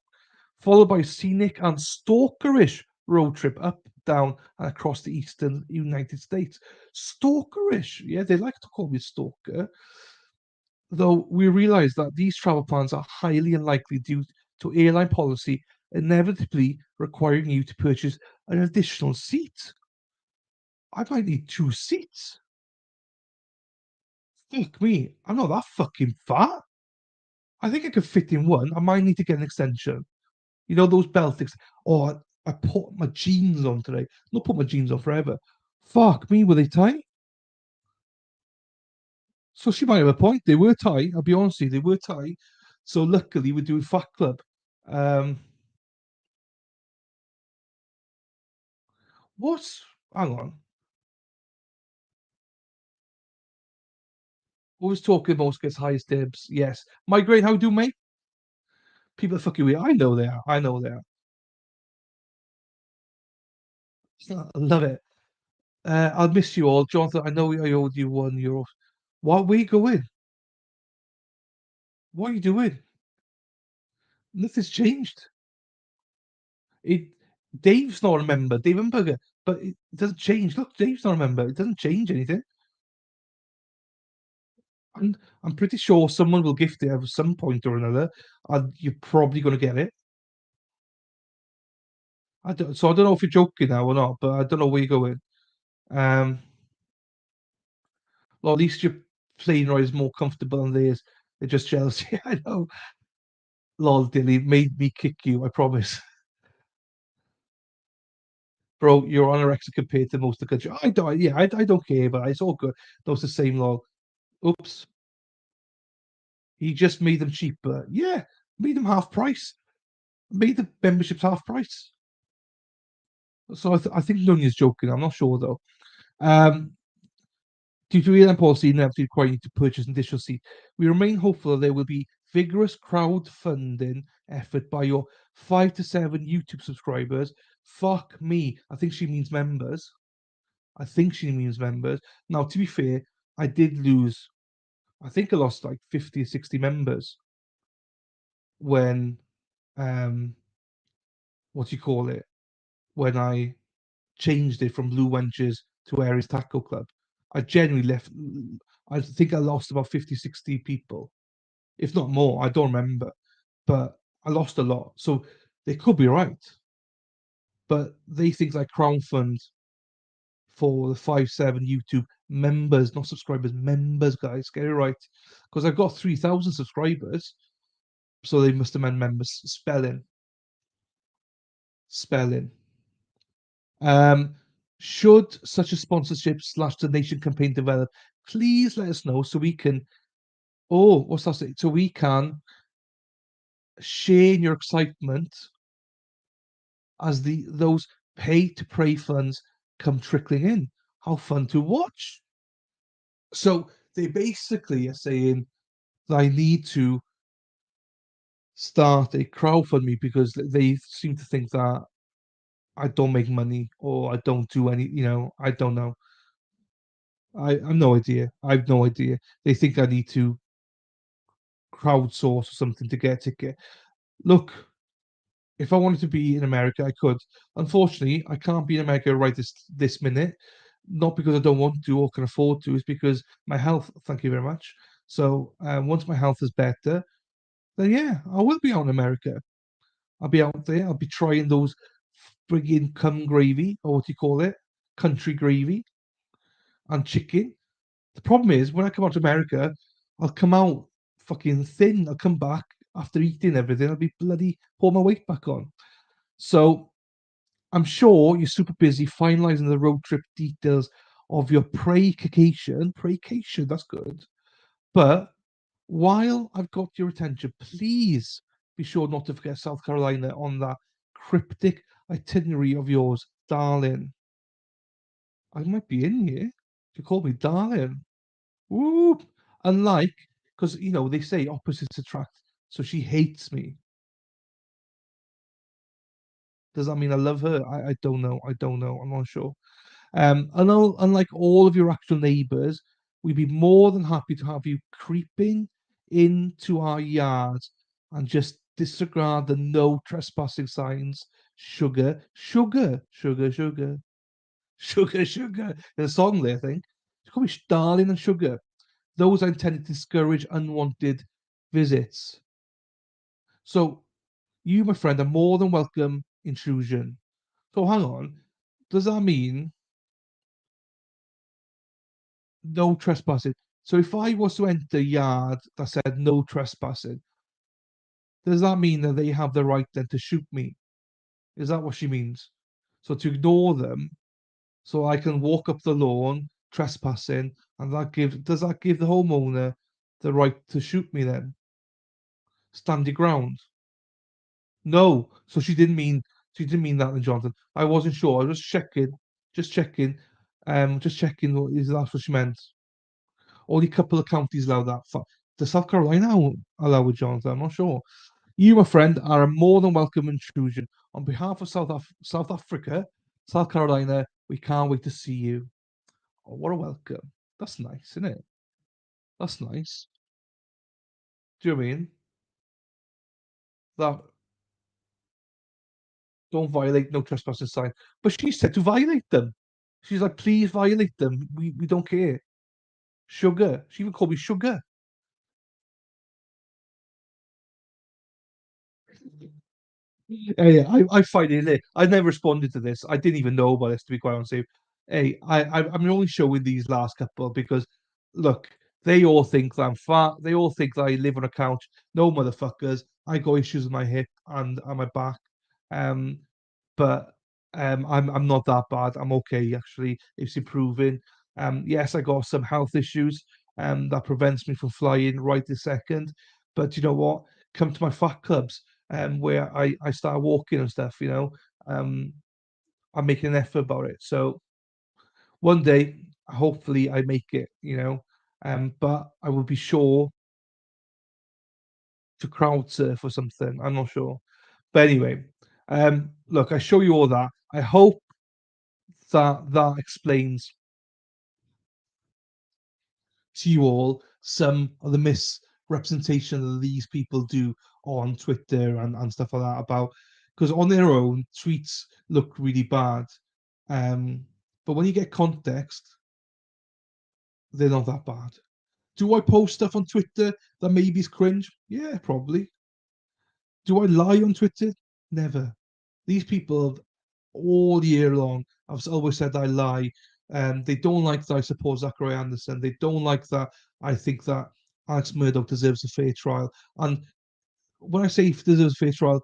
followed by a scenic and stalkerish road trip up, down, and across the eastern United States. Stalkerish, yeah, they like to call me stalker. Though we realize that these travel plans are highly unlikely due to airline policy inevitably requiring you to purchase an additional seat. I might need 2 seats. Fuck me, I'm not that fucking fat. I think I could fit in one. I might need to get an extension. You know those belt Oh, I put my jeans on today. Not put my jeans on forever. Fuck me, were they tight? So she might have a point. They were tight. I'll be honest with you, they were tight. So luckily we're doing Fat Club. What's hang on? Always talking most gets highest dibs. Yes. Migraine, how do, mate? People are fucking weird. I know they are. I know they are. I love it. I'll miss you all. Jonathan, I know I owed you €1. What, where you going? What are you doing? Nothing's changed. It Dave's not a member, Dave Umberger, but it doesn't change. Look, Dave's not a member. It doesn't change anything. And I'm pretty sure someone will gift it at some point or another, and you're probably going to get it. I don't know if you're joking now or not, but I don't know where you're going. Well, at least your plane ride is more comfortable than theirs. They're just jealous. Yeah, I know. Lol, Dilly made me kick you. I promise, bro. You're anorexic compared to most of the country. I don't. Yeah, I don't care, but it's all good. Those the same lol. Oops. He just made them cheaper. Yeah, made them half price. Made the memberships half price. So I think Nunya's joking. I'm not sure though. Due to ELM policy inevitably requiring you to purchase an additional seat, we remain hopeful that there will be vigorous crowdfunding effort by your 5 to 7 YouTube subscribers. Fuck me. I think she means members. I think she means members. Now, to be fair, I did lose, I think I lost like 50 or 60 members when, what do you call it? When I changed it from Blue Wenches to Aries Tackle Club. I genuinely left, I think I lost about 50, 60 people, if not more. I don't remember, but I lost a lot. So they could be right, but they think I crowdfund for the 5-7 YouTube members, not subscribers, members, guys. Get it right. Because I've got 3,000 subscribers. So they must have meant members. Spelling. Spelling. Should such a sponsorship / donation campaign develop, please let us know so we can. Oh, what's that say? So we can share in your excitement as those pay to pray funds come trickling in. How fun to watch! So they basically are saying that I need to start a crowdfunding because they seem to think that I don't make money or I don't do any. I don't know. I've no idea. I've no idea. They think I need to crowdsource or something to get a ticket. Look, if I wanted to be in America, I could. Unfortunately, I can't be in America right this minute. Not because I don't want to or can afford to, it's because my health. Thank you very much. So once my health is better, then yeah, I will be out in America. I'll be out there. I'll be trying those friggin' cum gravy, or what do you call it? Country gravy and chicken. The problem is when I come out to America, I'll come out fucking thin. I'll come back after eating everything. I'll be bloody pull my weight back on. So I'm sure you're super busy finalizing the road trip details of your praycation. Praycation, that's good. But while I've got your attention, please be sure not to forget South Carolina on that cryptic itinerary of yours, darling. I might be in here. You call me darling. Woo! Unlike, because they say opposites attract. So she hates me. Does that mean I love her? I don't know. I don't know. I'm not sure. I know, unlike all of your actual neighbours, we'd be more than happy to have you creeping into our yard and just disregard the no trespassing signs. Sugar, sugar, sugar, sugar, sugar, sugar. There's a song there, I think. It's called me darling and sugar. Those are intended to discourage unwanted visits. So, you, my friend, are more than welcome intrusion. So, hang on. Does that mean no trespassing? So, if I was to enter a yard that said no trespassing, does that mean that they have the right then to shoot me? Is that what she means? So, to ignore them, so I can walk up the lawn trespassing, and does that give the homeowner the right to shoot me then? stand your ground. No, so she didn't mean that, then, Jonathan. I wasn't sure. I was just checking, just checking. Is that's what she meant? Only a couple of counties allow that. Does South Carolina allow it, Jonathan? I'm not sure. You, my friend, are a more than welcome intrusion. On behalf of South Africa, South Carolina, we can't wait to see you. Oh, what a welcome. That's nice, isn't it? That's nice. Do you know what I mean? That don't violate no trespassing sign. But she said to violate them. She's like, please violate them. We don't care. Sugar. She even called me sugar. Hey, I find it lit. I never responded to this. I didn't even know about this, to be quite honest with you. Hey, I'm only showing these last couple because, look, they all think that I'm fat. They all think that I live on a couch. No, motherfuckers. I got issues with my hip and my back. Um, but I'm not that bad. I'm okay, actually. It's improving. Yes, I got some health issues that prevents me from flying right this second. But you know what? Come to my fat clubs where I start walking and stuff, um, I'm making an effort about it. So one day, hopefully, I make it. But I will be sure to crowd surf or something. I'm not sure. But anyway, look, I show you all that. I hope that explains to you all some of the misrepresentation that these people do on Twitter and stuff like that about because on their own tweets look really bad. But when you get context, they're not that bad. Do I post stuff on Twitter that maybe is cringe? Yeah, probably. Do I lie on Twitter? Never. These people have all year long, I've always said I lie. They don't like that I support Zachary Anderson. They don't like that I think that Alex Murdoch deserves a fair trial. And when I say he deserves a fair trial,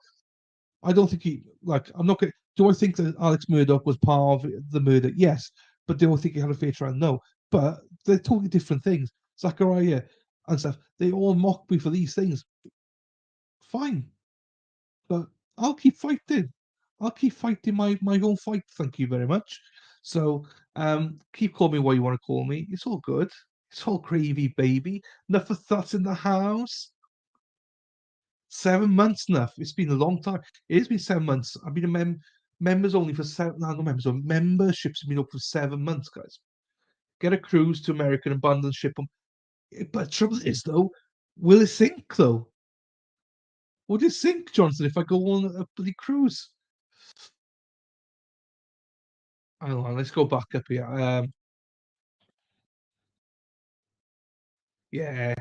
I don't think I'm not going do I think that Alex Murdoch was part of the murder? Yes. But do I think he had a fair trial? No. But they're totally different things. Zachariah and stuff, they all mock me for these things. Fine. But I'll keep fighting. I'll keep fighting my own fight. Thank you very much. So keep calling me what you want to call me. It's all good. It's all gravy, baby. Enough of that in the house. 7 months, enough. It's been a long time. It has been 7 months. I've been a members only for seven. No, not members. Memberships have been up for 7 months, guys. Get a cruise to America and abandon ship them. But trouble is though, will it sink though? Would it sink, Johnson, if I go on a bloody cruise? Hang on, let's go back up here. Yeah,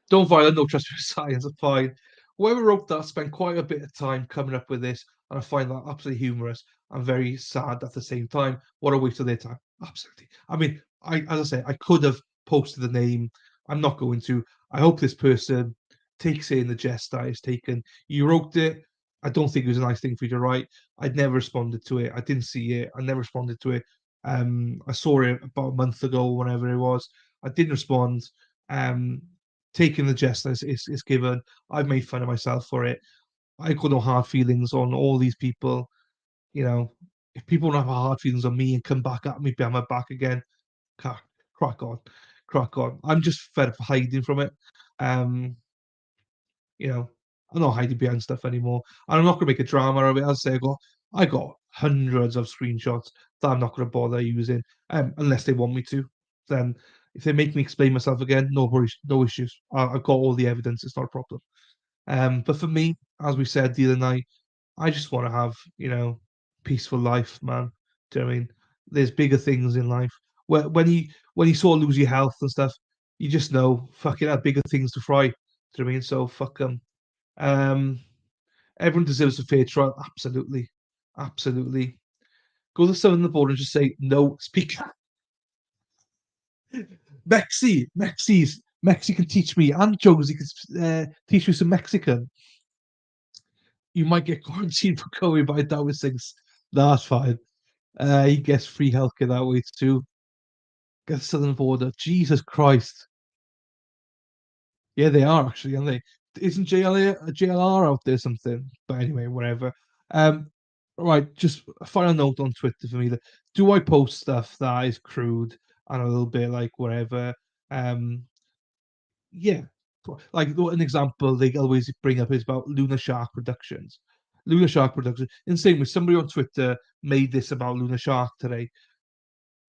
don't violate no trespass science. It's fine. Whoever wrote that spent quite a bit of time coming up with this, and I find that absolutely humorous and very sad at the same time. What a waste of their time. Absolutely. I mean, as I say, I could have posted the name. I'm not going to. I hope this person takes it in the jest that it's taken. You wrote it. I don't think it was a nice thing for you to write. I'd never responded to it. I didn't see it. I never responded to it. I saw it about a month ago, whenever it was. I didn't respond. Um, Taking the jest as is given. I've made fun of myself for it. I got no hard feelings on all these people. If people don't have hard feelings on me and come back at me behind my back again, crack on, crack on. I'm just fed up hiding from it. Um, you know, I'm not hiding behind stuff anymore. And I'm not gonna make a drama of it. As I say, I got hundreds of screenshots that I'm not gonna bother using, unless they want me to. Then if they make me explain myself again, no worries, no issues. I've got all the evidence. It's not a problem. But for me, as we said the other night, I just want to have peaceful life, man. Do you know what I mean? There's bigger things in life. When you sort of lose your health and stuff, you just know fucking have bigger things to fry. Do you know what I mean? So fuck them. Um, Everyone deserves a fair trial. Absolutely, absolutely. Go to the southern border and just say no. Speak. Mexi can teach me, and Josie can teach me some Mexican. You might get quarantined for COVID, but I doubt it things. That's fine. He gets free healthcare that way too. Get the southern border. Jesus Christ. Yeah, they are actually, aren't they? isn't JLR out there something? But anyway, whatever. Right, just a final note on Twitter for me. That do I post stuff that is crude and a little bit like whatever? Yeah, like an example they always bring up is about Luna Shark Productions. Luna Shark Productions. In same way, somebody on Twitter made this about Luna Shark today.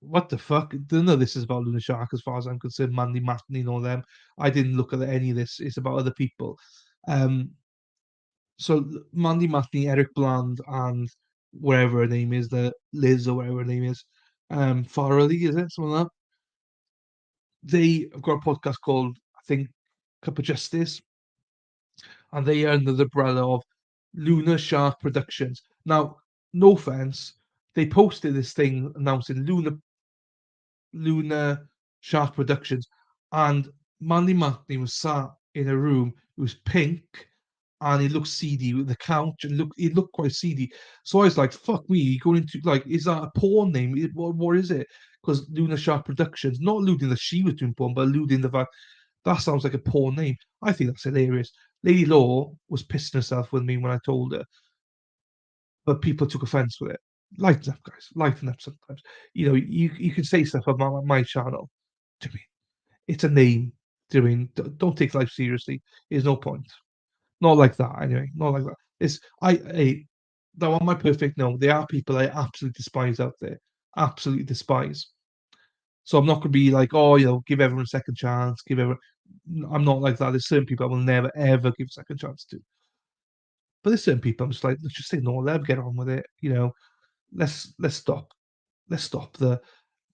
What the fuck? None of this is about Luna Shark as far as I'm concerned. Mandy Matney and all them. I didn't look at any of this. It's about other people. Um, so Mandy Matney, Eric Bland, and whatever her name is, the Liz or whatever her name is, Farrelly, is it something like that? They have got a podcast called I think Cup of Justice, and they are under the umbrella of Luna Shark Productions. Now, no offense, they posted this thing announcing Luna Shark Productions, and Mandy Matney was sat in a room. It was pink, and it looked seedy with the couch, and it looked quite seedy. So I was like, "Fuck me!" Going into like, is that a porn name? What is it? Because Luna Shark Productions, not alluding that she was doing porn, but alluding the fact that sounds like a porn name. I think that's hilarious. Lady Law was pissing herself with me when I told her, but people took offense with it. Lighten up, guys. Lighten up sometimes. You know, you can say stuff about my channel. Do you mean it's a name? Do you mean don't take life seriously? There's no point. Not like that, anyway. Not like that. It's that on my perfect no. There are people I absolutely despise out there. Absolutely despise. So I'm not going to be like, oh, give everyone a second chance. Give everyone. I'm not like that. There's certain people I will never ever give a second chance to. But there's certain people I'm just like, let's just ignore them, get on with it. Let's stop. Let's stop the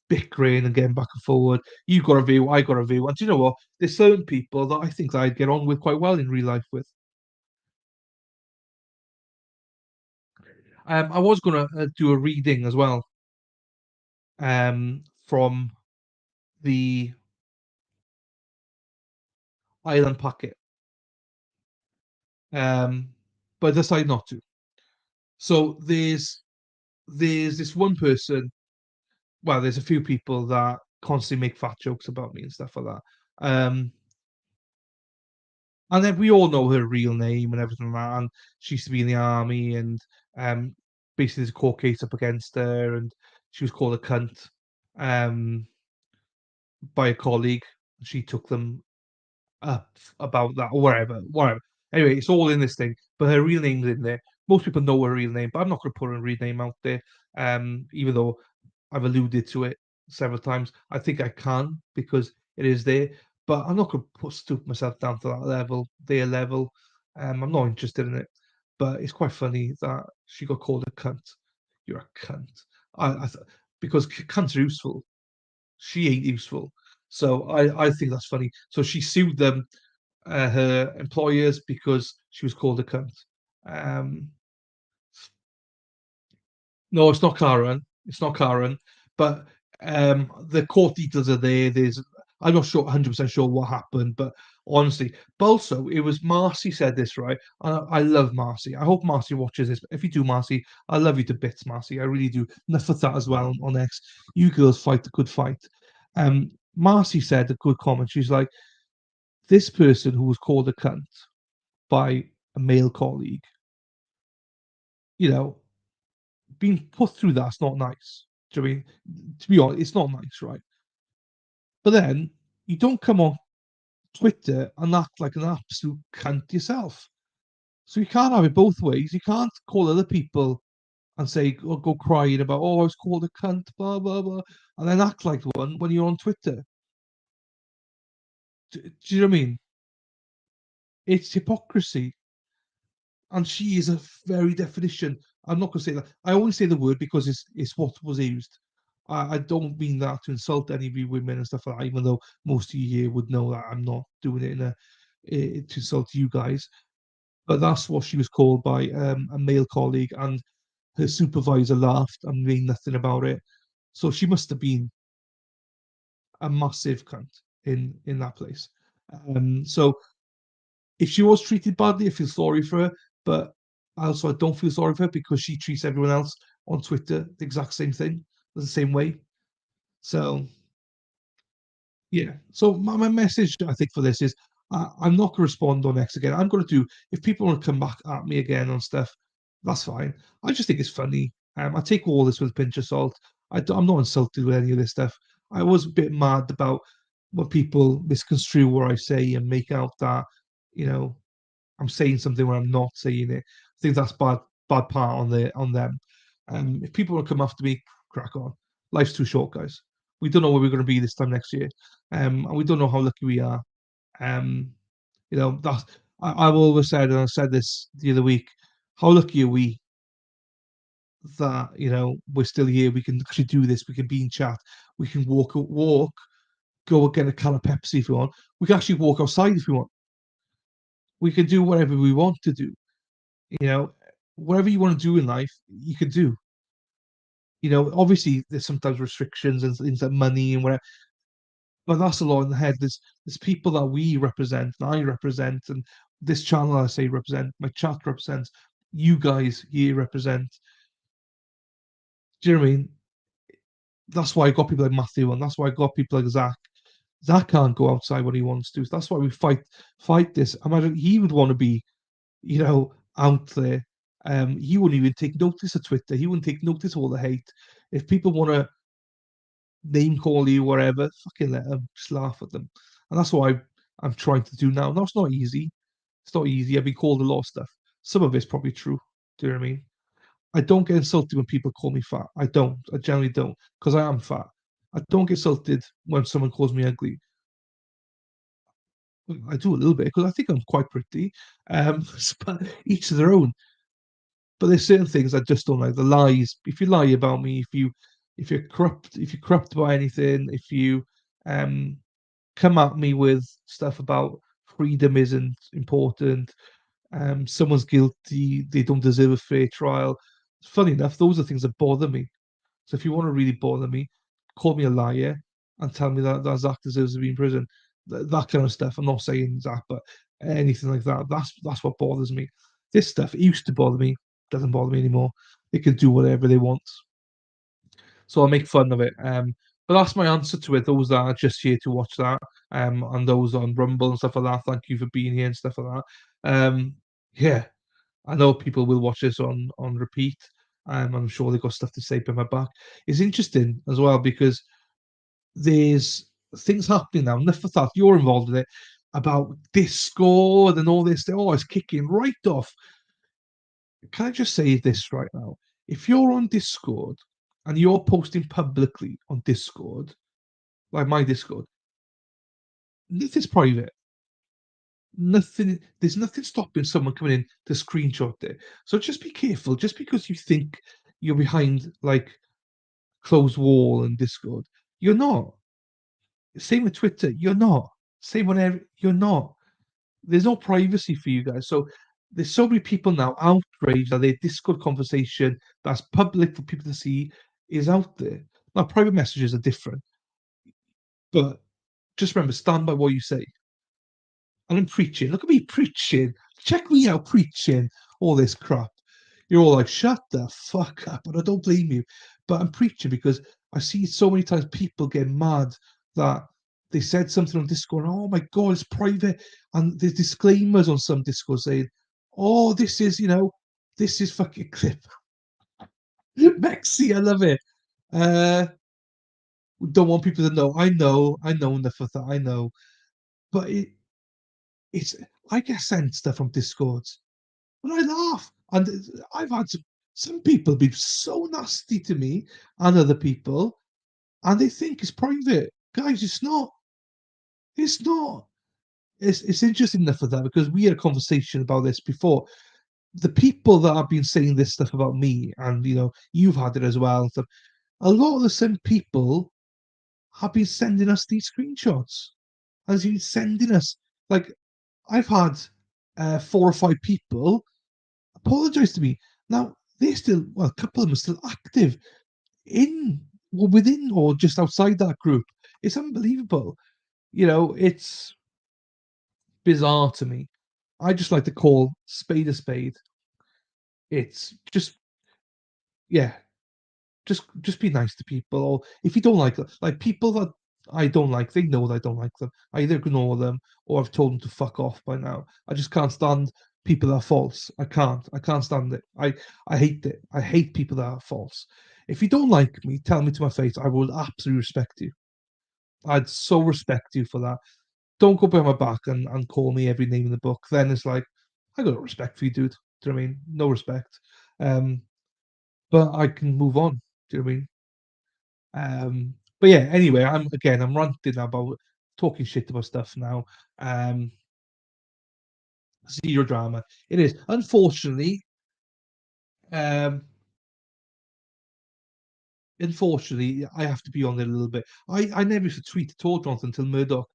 bickering and getting back and forward. You got a view, I got a view. And do you know what? There's certain people that I think that I'd get on with quite well in real life with. I was gonna do a reading as well. From the Island Packet. But I decided not to. So there's this one person. Well, there's a few people that constantly make fat jokes about me and stuff like that. And then we all know her real name and everything like that. And she used to be in the army, and basically there's a court case up against her, and she was called a cunt by a colleague. She took them up about that or whatever. Anyway, it's all in this thing, but her real name's in there. Most people know her real name, but I'm not going to put her real name out there. Even though I've alluded to it several times, I think I can because it is there. But I'm not going to stoop myself down to that level, their level. I'm not interested in it. But it's quite funny that she got called a cunt. You're a cunt. Because cunts are useful. She ain't useful. So I think that's funny. So she sued them, her employers, because she was called a cunt. No, it's not Karen. It's not Karen. But the court details are there. I'm not sure 100% sure what happened, but honestly, but also it was Marcy said this, right? I love Marcy. I hope Marcy watches this. If you do, Marcy, I love you to bits, Marcy. I really do. Enough of that as well on X. You girls fight the good fight. Marcy said a good comment. She's like, this person who was called a cunt by a male colleague, being put through that's not nice. Do you mean, to be honest, it's not nice, right? But then you don't come on Twitter and act like an absolute cunt yourself. So you can't have it both ways. You can't call other people and say, or go crying about, oh, I was called a cunt, blah, blah, blah, and then act like one when you're on Twitter. Do you know what I mean? It's hypocrisy. And she is a very definition. I'm not going to say that. I only say the word because it's what was used. I don't mean that to insult any of you women and stuff like that, even though most of you here would know that I'm not doing it to insult you guys. But that's what she was called by a male colleague, and her supervisor laughed and made nothing about it. So she must have been a massive cunt in that place. So if she was treated badly, I feel sorry for her, but also I don't feel sorry for her because she treats everyone else on Twitter the exact same thing, the same way. So yeah. So my message I think for this is I'm not going to respond on X again. I'm going to do, if people want to come back at me again on stuff, that's fine. I just think it's funny. I take all this with a pinch of salt. I'm not insulted with any of this stuff. I was a bit mad about when people misconstrue what I say and make out that, you know, I'm saying something where I'm not saying it. I think that's bad part on them. If people want to come after me, crack on. Life's too short, guys. We don't know where we're going to be this time next year, and we don't know how lucky we are. Um, you know, that's I've always said, and I said this the other week. How lucky are we that we're still here? We can actually do this. We can be in chat. We can walk, go and get a can of Pepsi if we want. We can actually walk outside if we want. We can do whatever we want to do. You know, whatever you want to do in life, you can do. Obviously there's sometimes restrictions and things like money and whatever, but that's a lot in the head. There's people that we represent, and I represent, and this channel I say represent, my chat represents, you guys here represent. Do you know what I mean? That's why I got people like Matthew, and that's why I got people like Zach. Zach can't go outside when he wants to. So that's why we fight this. Imagine he would want to be, out there. He wouldn't even take notice of Twitter. He wouldn't take notice of all the hate. If people want to name call you, whatever, fucking let them. Just laugh at them. And that's what I'm trying to do now. Now, it's not easy. It's not easy. I've been called a lot of stuff. Some of it's probably true. Do you know what I mean? I don't get insulted when people call me fat. I don't. I generally don't, because I am fat. I don't get insulted when someone calls me ugly. I do a little bit because I think I'm quite pretty. But each to their own. But there's certain things I just don't like. The lies. If you lie about me, if you're corrupt by anything, if you um come at me with stuff about freedom isn't important, someone's guilty, they don't deserve a fair trial. Funny enough, those are things that bother me. So if you want to really bother me, call me a liar and tell me that Zach deserves to be in prison. That kind of stuff. I'm not saying Zach, but anything like that. That's what bothers me. This stuff, it used to bother me, doesn't bother me anymore. They can do whatever they want. So I make fun of it. But that's my answer to it. Those that are just here to watch that, and those on Rumble and stuff like that, thank you for being here and stuff like that. Yeah, I know people will watch this on repeat. I'm sure they've got stuff to say behind my back. It's interesting as well because there's things happening now. Enough of that. You're involved in it about Discord and all this. Oh, it's kicking right off. Can I just say this right now? If you're on Discord and you're posting publicly on Discord, like my Discord, nothing's private. Nothing. There's nothing stopping someone coming in to screenshot it. So just be careful. Just because you think you're behind like closed wall and Discord, you're not. Same with Twitter, you're not. Same whenever you're not. There's no privacy for you guys. So there's so many people now outraged that their Discord conversation that's public for people to see is out there. Now private messages are different, but just remember, stand by what you say. And I'm preaching. Look at me preaching. Check me out preaching all this crap. You're all like, shut the fuck up. And I don't blame you. But I'm preaching because I see so many times people get mad that they said something on Discord. Oh my God, it's private. And there's disclaimers on some Discord saying, oh, this is fucking clip. Mexi, I love it. Don't want people to know. I know enough of that. I know. But it's I get sent stuff from Discords and I laugh. And I've had some people be so nasty to me and other people, and they think it's private. Guys, it's not. It's not. It's interesting enough for that because we had a conversation about this before. The people that have been saying this stuff about me, and you've had it as well. So a lot of the same people have been sending us these screenshots, as you sending us like I've had 4 or 5 people apologize to me. Now they're still, well, a couple of them are still active within or just outside that group. It's unbelievable. It's bizarre to me. I just like to call spade a spade. It's just, yeah, just be nice to people. Or if you don't like people that I don't like. They know that I don't like them. I either ignore them or I've told them to fuck off by now. I just can't stand people that are false. I can't. I can't stand it. I hate it. I hate people that are false. If you don't like me, tell me to my face. I will absolutely respect you. I'd so respect you for that. Don't go behind my back and call me every name in the book. Then it's like, I got no respect for you, dude. Do you know what I mean? No respect. Um, but I can move on. Do you know what I mean? But yeah, anyway, I'm ranting about talking shit about stuff now. Um, Zero drama. It is. Um, unfortunately, I have to be on it a little bit. I never used to tweet at all, Jonathan, until Murdoch.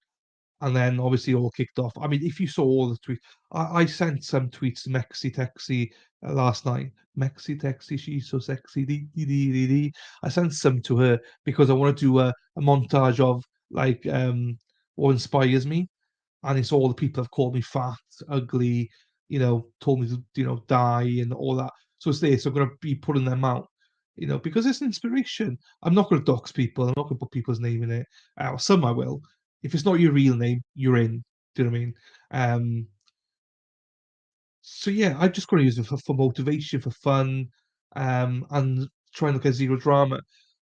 And then obviously all kicked off. I mean, if you saw all the tweets, I sent some tweets to Mexi Texi last night. Mexi Texi, she's so sexy. I sent some to her because I want to do a montage of like what inspires me, and it's all the people have called me fat, ugly, told me to die and all that. So it's there. So I'm gonna be putting them out, because it's an inspiration. I'm not gonna dox people. I'm not gonna put people's name in it. Some I will. If it's not your real name, you're in. Do you know what I mean? Um, so yeah, I'm just gonna use it for motivation, for fun, and try and look at zero drama.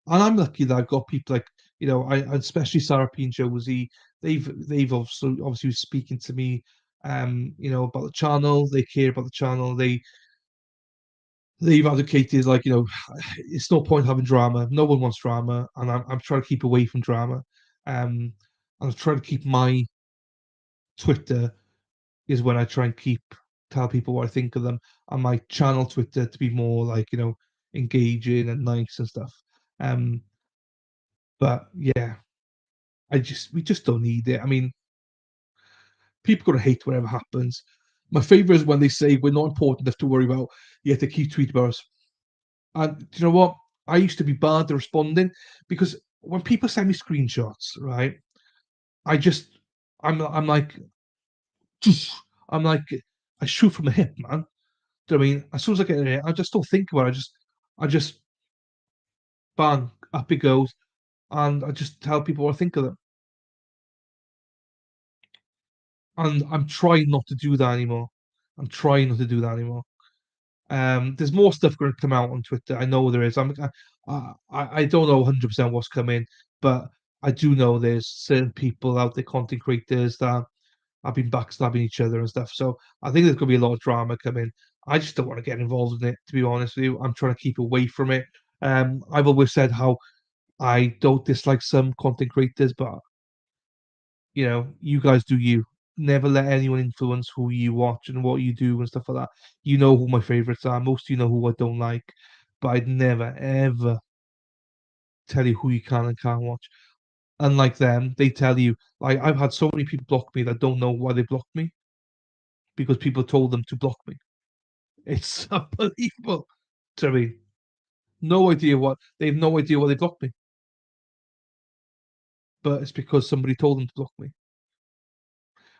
And I'm lucky that I've got people like especially Sarah P and Josie. They've obviously speaking to me, about the channel. They care about the channel. They've advocated like it's no point having drama. No one wants drama, and I'm trying to keep away from drama. Um, I'm trying to keep my Twitter is when I try and tell people what I think of them, and my channel Twitter to be more like engaging and nice and stuff. Um, but yeah, we just don't need it. I mean, people gonna hate whatever happens. My favorite is when they say we're not important enough to worry about, yet they keep tweeting about us. And do you know what? I used to be bad at responding because when people send me screenshots, right? I just I'm like I'm like I shoot from the hip, man. Do you know what I mean? As soon as I get in it, I just don't think about it. I just bang, up it goes, and I just tell people what I think of them. And I'm trying not to do that anymore. I'm trying not to do that anymore. There's more stuff going to come out on Twitter. I know there is. I don't know 100% what's coming, but I do know there's certain people out there, content creators that have been backstabbing each other and stuff. So I think there's going to be a lot of drama coming. I just don't want to get involved in it, to be honest with you. I'm trying to keep away from it. I've always said how I don't dislike some content creators, but you guys do you. Never let anyone influence who you watch and what you do and stuff like that. You know who my favorites are. Most of you know who I don't like, but I'd never ever tell you who you can and can't watch. Unlike them, they tell you. Like I've had so many people block me that don't know why they blocked me because people told them to block me. It's unbelievable to me. No idea what they have no idea why they blocked me, but it's because somebody told them to block me.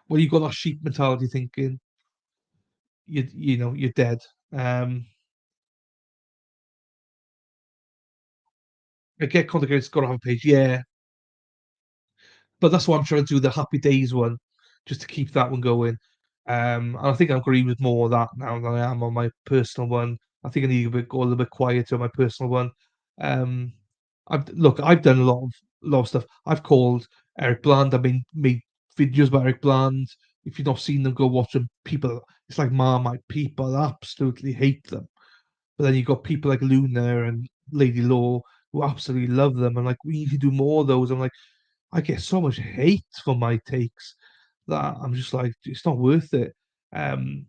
Well, you got that sheep mentality thinking you're dead. Um, I get content creators got to have a page, yeah, but that's why I'm trying to do the Happy Days one, just to keep that one going. And I think I'm agreeing with more of that now than I am on my personal one. I think I need to go a little bit quieter on my personal one. Um, I've done a lot of stuff. I've called Eric Bland. I've made videos about Eric Bland. If you've not seen them, go watch them. People, it's like Marmite. People absolutely hate them. But then you've got people like Luna and Lady Law who absolutely love them. And like, we need to do more of those. I'm like, I get so much hate for my takes that I'm just like, it's not worth it. Um,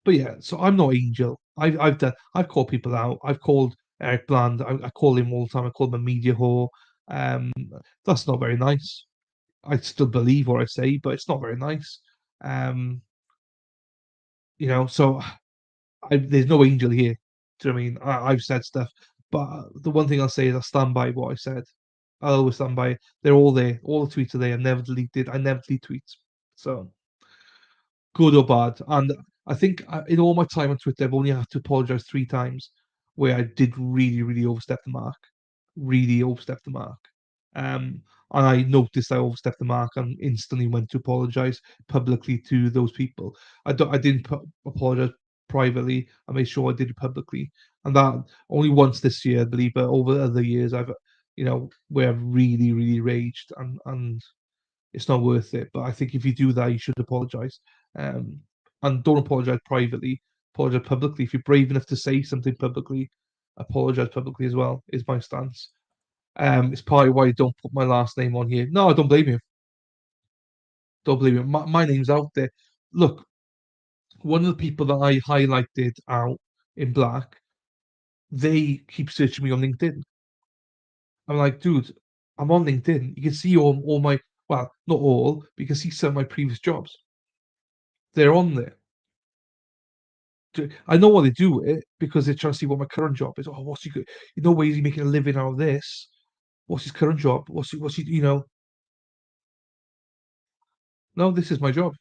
but yeah, so I'm not Angel. I've called people out. I've called Eric Bland. I call him all the time. I call him a media whore. Um, that's not very nice. I still believe what I say, but it's not very nice. Um, so there's no angel here. Do you know what I mean? I've said stuff, but the one thing I'll say is I stand by what I said. I always stand by it. They're all there. All the tweets are there. I never deleted. I never delete tweets. So good or bad. And I think in all my time on Twitter, I've only had to apologize 3 times where I did really, really overstep the mark. Really overstep the mark. Um, and I noticed I overstepped the mark and instantly went to apologize publicly to those people. I didn't apologize privately. I made sure I did it publicly, and that only once this year, I believe, but over other years, where I've really, really raged, and it's not worth it. But I think if you do that, you should apologize, and don't apologize privately. Apologize publicly. If you're brave enough to say something publicly, apologize publicly as well. Is my stance. It's partly why I don't put my last name on here. No, I don't blame you. Don't blame you. My name's out there. Look, one of the people that I highlighted out in black, they keep searching me on LinkedIn. I'm like, dude, I'm on LinkedIn. You can see all my, well, not all, but you can see some of my previous jobs. They're on there. I know why they do it because they're trying to see what my current job is. Oh, what's he? You know, where is he making a living out of this? What's his current job? What's he? No, this is my job.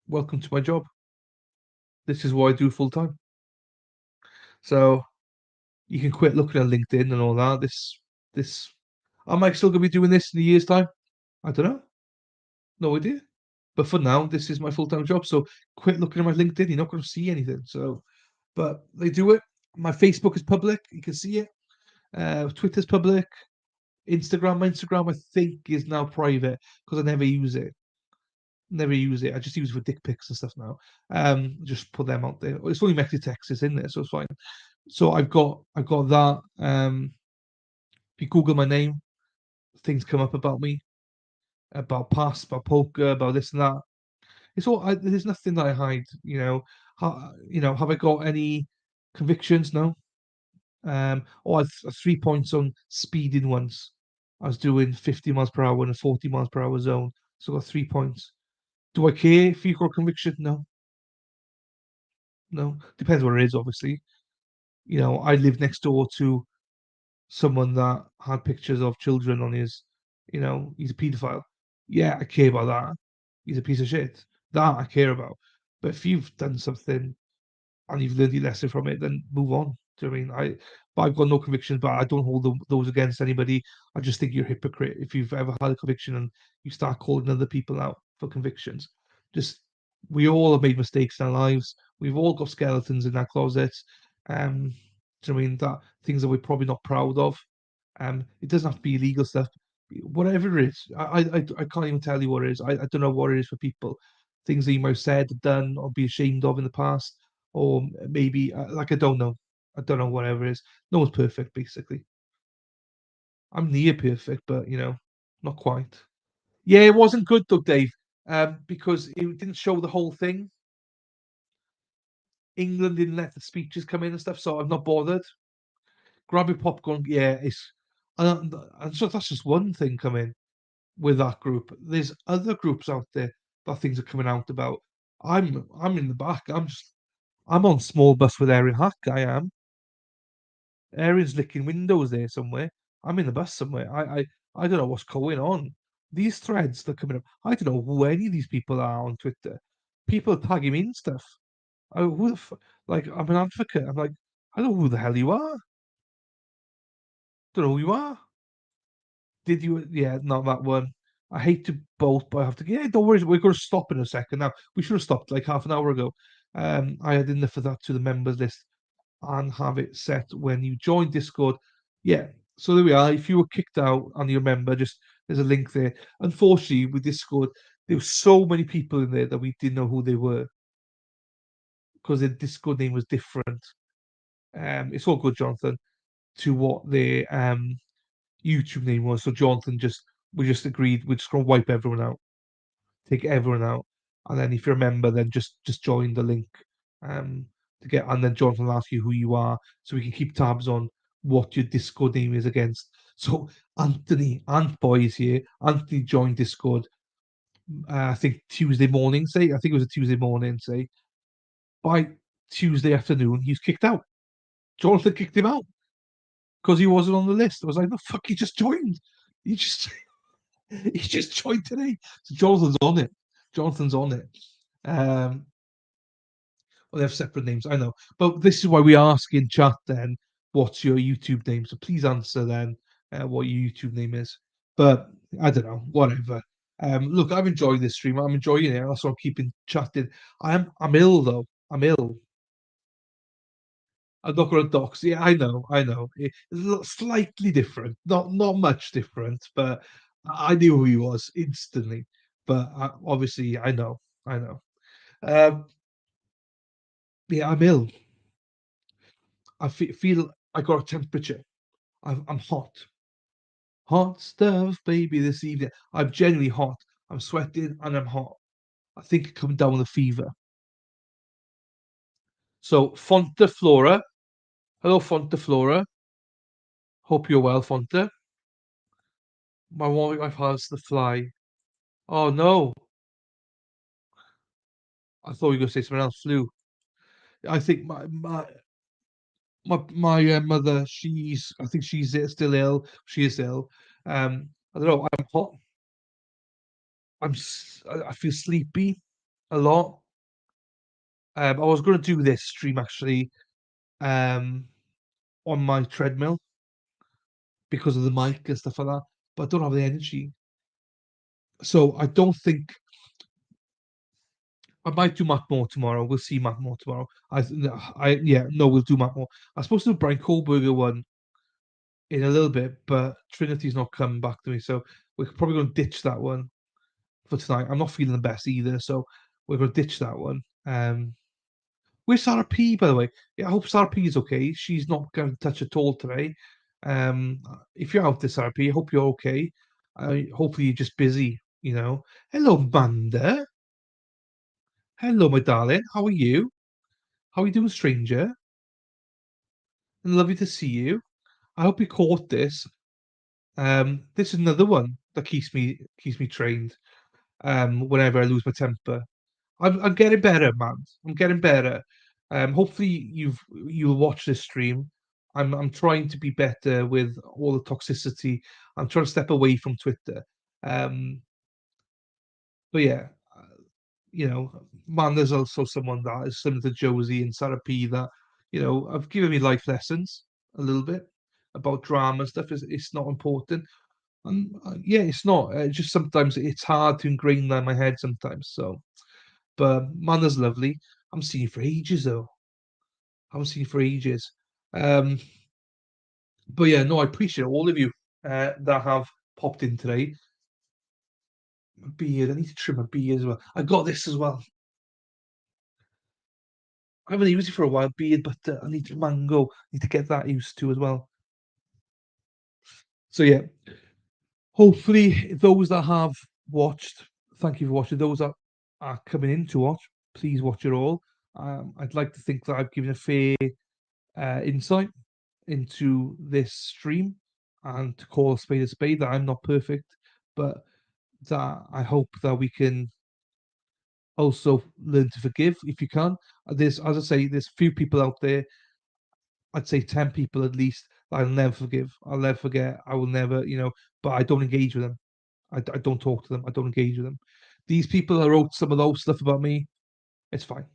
Welcome to my job. This is what I do full time. So you can quit looking at LinkedIn and all that. This, am I still gonna be doing this in a year's time? I don't know. No idea. But for now, this is my full time job. So quit looking at my LinkedIn. You're not going to see anything. So, but they do it. My Facebook is public. You can see it. Twitter's public. My Instagram, I think, is now private because I never use it. Never use it. I just use it for dick pics and stuff now. Just put them out there. It's only Mexi Texas in there, so it's fine. So I've got that. If you Google my name, things come up about me, about past, about poker, about this and that. It's all. There's nothing that I hide. Have I got any convictions? No. I had 3 points on speeding once. I was doing 50 miles per hour in a 40 miles per hour zone, so I got 3 points. Do I care if you got a conviction? No. No. Depends what it is, obviously. I live next door to someone that had pictures of children on his. He's a paedophile. Yeah, I care about that. He's a piece of shit. That I care about. But if you've done something and you've learned your lesson from it, then move on. Do you know what I mean? But I've got no convictions, but I don't hold those against anybody. I just think you're a hypocrite if you've ever had a conviction and you start calling other people out for convictions. Just we all have made mistakes in our lives. We've all got skeletons in our closets. Do you know what I mean? That things that we're probably not proud of. It doesn't have to be illegal stuff. Whatever it is, I can't even tell you what it is. I don't know what it is for people. Things that you might have said, done, or be ashamed of in the past, or maybe I don't know. I don't know whatever it is. No one's perfect, basically. I'm near perfect, but not quite. Yeah, it wasn't good though, Dave, because it didn't show the whole thing. England didn't let the speeches come in and stuff, so I'm not bothered. Grab your popcorn. Yeah, and so that's just one thing coming with that group. There's other groups out there that things are coming out about. I'm in the back. I'm on small bus with Erin Hack. I am. Erin's licking windows there somewhere. I'm in the bus somewhere. I don't know what's going on. These threads that are coming up. I don't know who any of these people are on Twitter. People tagging me in stuff. Who the like? I'm an advocate. I'm like, I don't know who the hell you are. Don't know who you are. Did you? Yeah, not that one. I hate to both, but I have to. Yeah, don't worry. We're going to stop in a second now. We should have stopped like half an hour ago. I had enough of that to the members list and have it set when you join Discord. Yeah, so there we are. If you were kicked out and you remember, just there's a link there. Unfortunately, with Discord, there were so many people in there that we didn't know who they were because their Discord name was different. It's all good, Jonathan, to what their YouTube name was. So Jonathan we just agreed we're just gonna wipe everyone out, take everyone out, and then if you remember, then just join the link to get, and then Jonathan will ask you who you are, so we can keep tabs on what your Discord name is against. So Anthony, Ant Boy is here. Anthony joined Discord. I think Tuesday morning. I think it was a Tuesday morning. By Tuesday afternoon, he's kicked out. Jonathan kicked him out because he wasn't on the list. I was like, the fuck, he just joined. He just he just joined today. So Jonathan's on it. Jonathan's on it. Well, they have separate names, I know. But this is why we ask in chat then, what's your YouTube name? So please answer then what your YouTube name is. But I don't know, whatever. Look, I'm enjoying this stream. I'm enjoying it. That's why I'm keeping chatting. I'm ill though. I'm ill. I'm not going to dox. Yeah, I know. It's slightly different, not much different, but I knew who he was instantly. But obviously, I know. Um, yeah, I'm ill. I feel I got a temperature. I'm hot. Hot stuff, baby, this evening. I'm genuinely hot. I'm sweating and I'm hot. I think it coming down with a fever. So, Fonta Flora. Hello, Fonta Flora. Hope you're well, Fonta. My wife has the fly. Oh no. I thought you were going to say something else. Flu. I think my mother. I think she's still ill. She is ill. I don't know. I'm hot. I feel sleepy a lot. I was going to do this stream actually on my treadmill because of the mic and stuff like that, but I don't have the energy. So I don't think I might do Matt Moore tomorrow. We'll see Matt Moore tomorrow. Yeah, no, we'll do Matt Moore. I'm supposed to do Brian Kohlberger one in a little bit, but Trinity's not come back to me, so we're probably going to ditch that one for tonight. I'm not feeling the best either, so we're going to ditch that one. Where's Sarah P, by the way? Yeah, I hope Sarah P is okay. She's not going to touch at all today. If you're out there, Sarah P, I hope you're okay. Hopefully you're just busy, you know. Hello, Manda. Hello, my darling. How are you? How are you doing, stranger? And lovely to see you. I hope you caught this. This is another one that keeps me trained. Whenever I lose my temper. I'm getting better, man. I'm getting better. Hopefully you'll watch this stream. I'm trying to be better with all the toxicity. I'm trying to step away from Twitter. But yeah, you know, man, there's also someone that is similar to Josie and Sarah P that, have given me life lessons a little bit about drama and stuff. It's not important. And yeah, it's not. Just sometimes it's hard to ingrain that in my head sometimes. So, but Manna's lovely. I'm seeing you for ages though. I haven't seen you for ages. Um, but yeah, no, I appreciate all of you that have popped in today. My beard, I need to trim my beard as well. I got this as well. I haven't used it for a while, beard, but I need to mango. I need to get that used to as well. So yeah, hopefully those that have watched, thank you for watching. Those that are coming in to watch, please watch it all. I'd like to think that I've given a fair insight into this stream and to call a spade, that I'm not perfect, but that I hope that we can also learn to forgive if you can. There's, as I say, there's few people out there, I'd say 10 people at least, that I'll never forgive. I'll never forget. I will never, but I don't engage with them. I don't talk to them. I don't engage with them. These people that wrote some of those stuff about me, it's fine.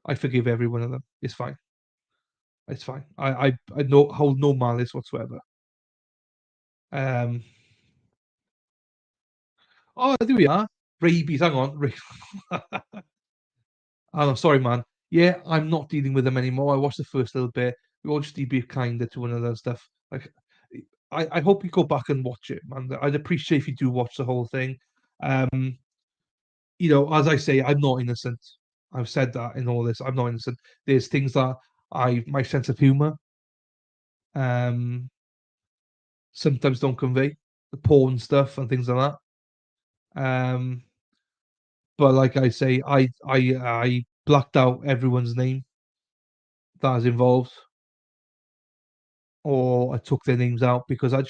I forgive every one of them. It's fine. It's fine. I hold no malice whatsoever. Um. Oh, there we are. Rabies. Hang on. Oh, sorry, man. Yeah, I'm not dealing with them anymore. I watched the first little bit. We all just need to be kinder to one another and stuff. Like, I hope you go back and watch it, man. I'd appreciate if you do watch the whole thing. Um, as I say, I'm not innocent. I've said that in all this. I'm not innocent. There's things that my sense of humor, um, sometimes don't convey, the porn stuff and things like that. But like I say, I blacked out everyone's name that is involved, or I took their names out because I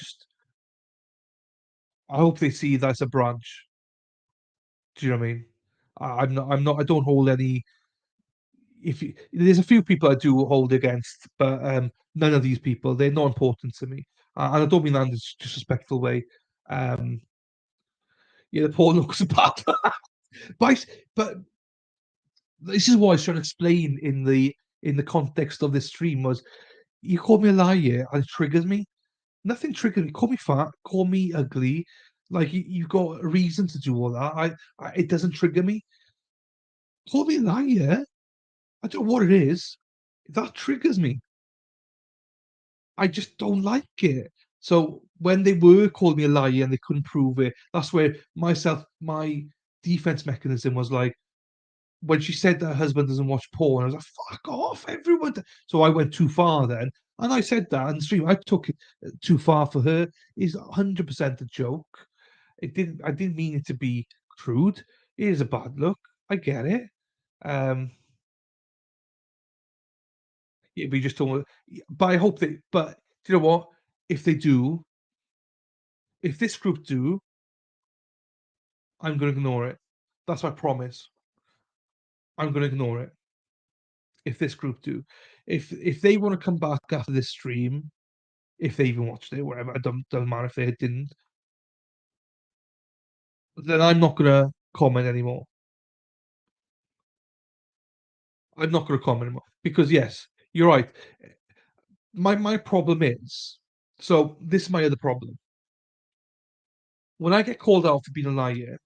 hope they see that's a branch. Do you know what I mean? I'm not. I don't hold any. There's a few people I do hold against, but none of these people, they're not important to me, and I don't mean that in a disrespectful way. Um, yeah, the porn looks bad, but this is what I was trying to explain in the context of this stream was you called me a liar and it triggers me. Nothing triggered me. Call me fat, call me ugly. Like you got a reason to do all that. It doesn't trigger me. Call me a liar. I don't know what it is. That triggers me. I just don't like it. So when they were calling me a liar and they couldn't prove it, that's where my defense mechanism was like, when she said that her husband doesn't watch porn, I was like, fuck off, everyone. So I went too far then. And I said that in the stream. I took it too far for her. It's 100% a joke. I didn't mean it to be crude. It is a bad look. I get it. Um, yeah, we just don't. But I hope they. But do you know what? If they do, if this group do, I'm going to ignore it. That's my promise. I'm going to ignore it. If this group do, if they want to come back after this stream, if they even watched it, whatever, it doesn't matter if they didn't, then I'm not going to comment anymore. I'm not going to comment anymore because yes, you're right. My problem is, so this is my other problem. When I get called out for being a liar,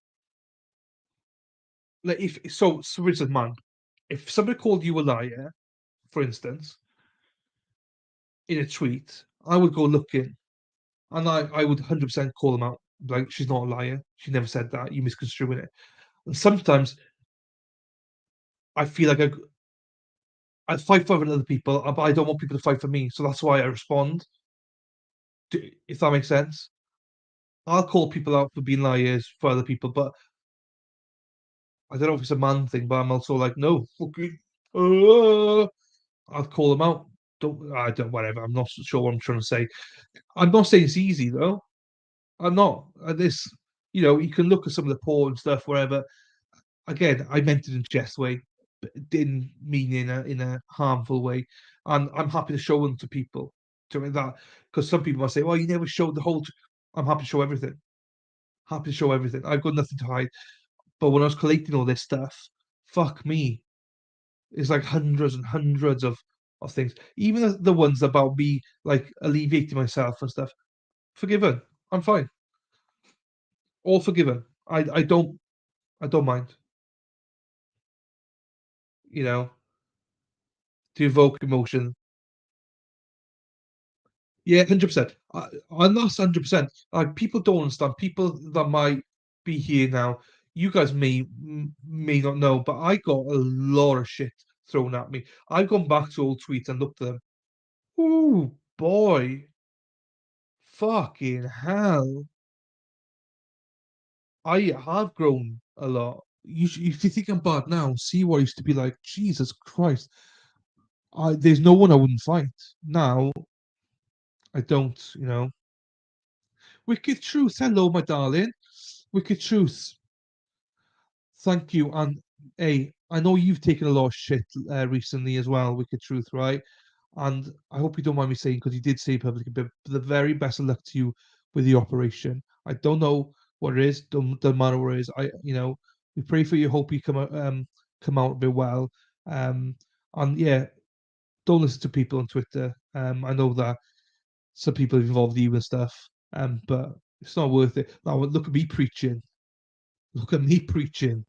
like if so, for instance, man, if somebody called you a liar, for instance, in a tweet, I would go looking, and I would 100% call them out. Like she's not a liar. She never said that. You misconstruing it. And sometimes I feel like I fight for other people, but I don't want people to fight for me. So that's why I respond. If that makes sense. I'll call people out for being liars for other people, but I don't know if it's a man thing, but I'm also like, no, fucking, I'll call them out. I don't, whatever. I'm not sure what I'm trying to say. I'm not saying it's easy though. I'm not. This, you can look at some of the porn stuff, wherever. Again, I meant it in a jest way, but it didn't mean in a harmful way. And I'm happy to show them to people. To that, because some people might say, "Well, you never showed the whole." I'm happy to show everything. Happy to show everything. I've got nothing to hide. But when I was collating all this stuff, fuck me, it's like hundreds and hundreds of things. Even the ones about me like alleviating myself and stuff. Forgiven. I'm fine. All forgiven. I don't mind. You know, to evoke emotion. Yeah, 100%. And that's 100%. Like people don't understand. People that might be here now, you guys may not know, but I got a lot of shit thrown at me. I've gone back to old tweets and looked at them. Ooh, boy. Fucking hell. I have grown a lot. If you think I'm bad now, see what I used to be like. Jesus Christ. There's no one I wouldn't fight. Now, I don't. Wicked Truth. Hello, my darling. Wicked Truth. Thank you. And hey, I know you've taken a lot of shit recently as well, Wicked Truth, right? And I hope you don't mind me saying, because you did say publicly, but the very best of luck to you with the operation. I don't know what it is, don't matter what it is. We pray for you. Hope you come out a bit well. And yeah, don't listen to people on Twitter. I know that some people have involved you and stuff. But it's not worth it. Now look at me preaching. Look at me preaching.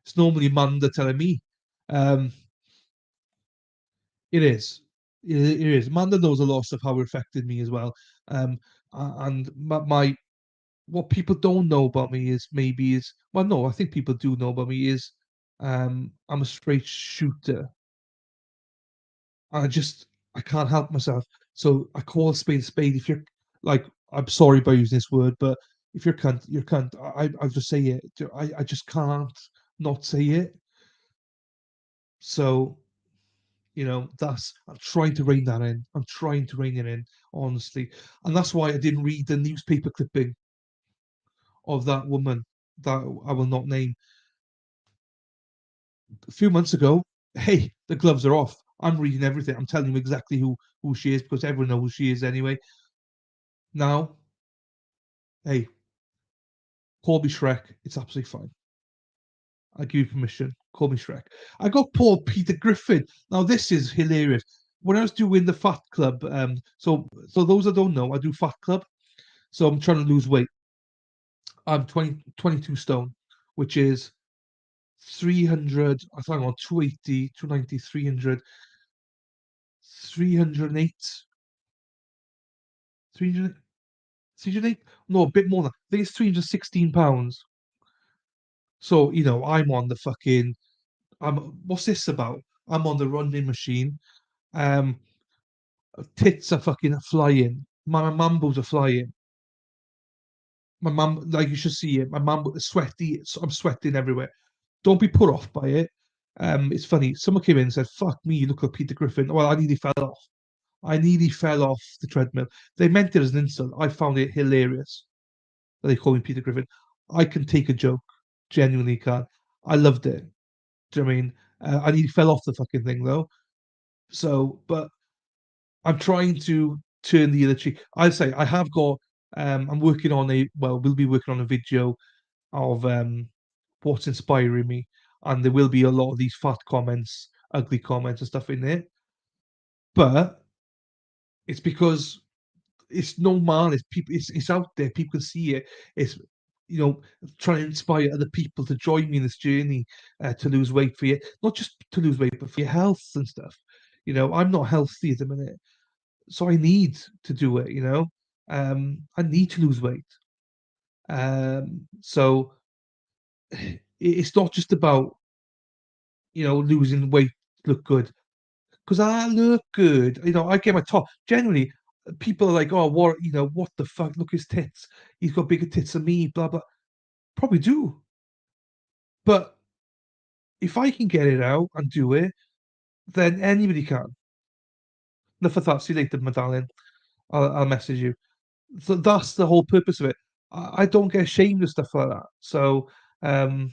It's normally Manda telling me. Um, it is. It is. Manda knows a lot of stuff how it affected me as well. And my what people don't know about me is well, no, I think people do know about me is I'm a straight shooter. I can't help myself. So I call a spade a spade. If you're like, I'm sorry by using this word, but if you're cunt, you're cunt. I just say it. I just can't not say it. So that's I'm trying to rein that in. I'm trying to rein it in, honestly. And that's why I didn't read the newspaper clipping of that woman that I will not name a few months ago. Hey, the gloves are off. I'm reading everything. I'm telling you exactly who she is because everyone knows who she is anyway. Now, hey, call me Shrek. It's absolutely fine. I give you permission. Call me Shrek. I got Paul Peter Griffin. Now this is hilarious. when I was doing the Fat Club, so those that don't know, I do Fat Club. So I'm trying to lose weight. I'm 22 stone, which is 300, I think on 280, 290, 300, 308, 300, 308? No, a bit more than, I think it's 316 pounds. So, I'm on the fucking, what's this about? I'm on the running machine. Um, Tits are fucking flying. My mambos are flying. My mum, like you should see it. My mum is sweaty. I'm sweating everywhere. Don't be put off by it. It's funny. Someone came in and said, "Fuck me, you look like Peter Griffin." Well, I nearly fell off. I nearly fell off the treadmill. They meant it as an insult. I found it hilarious that they call me Peter Griffin. I can take a joke, genuinely can. I loved it. Do you know what I mean? I nearly fell off the fucking thing though. So, but I'm trying to turn the other cheek. I say I have got. I'm working on we'll be working on a video of what's inspiring me, and there will be a lot of these fat comments, ugly comments, and stuff in there. But it's because it's normal. It's people. It's out there. People can see it. It's trying to inspire other people to join me in this journey to lose weight for you, not just to lose weight, but for your health and stuff. I'm not healthy at the minute, so I need to do it. I need to lose weight. So it's not just about losing weight to look good, because I look good. I get my top. Generally, people are like, "Oh, what the fuck? Look his tits. He's got bigger tits than me." Blah blah. Probably do, but if I can get it out and do it, then anybody can. Enough of that. See you later, my darling. I'll message you. So that's the whole purpose of it. I don't get ashamed of stuff like that. So um,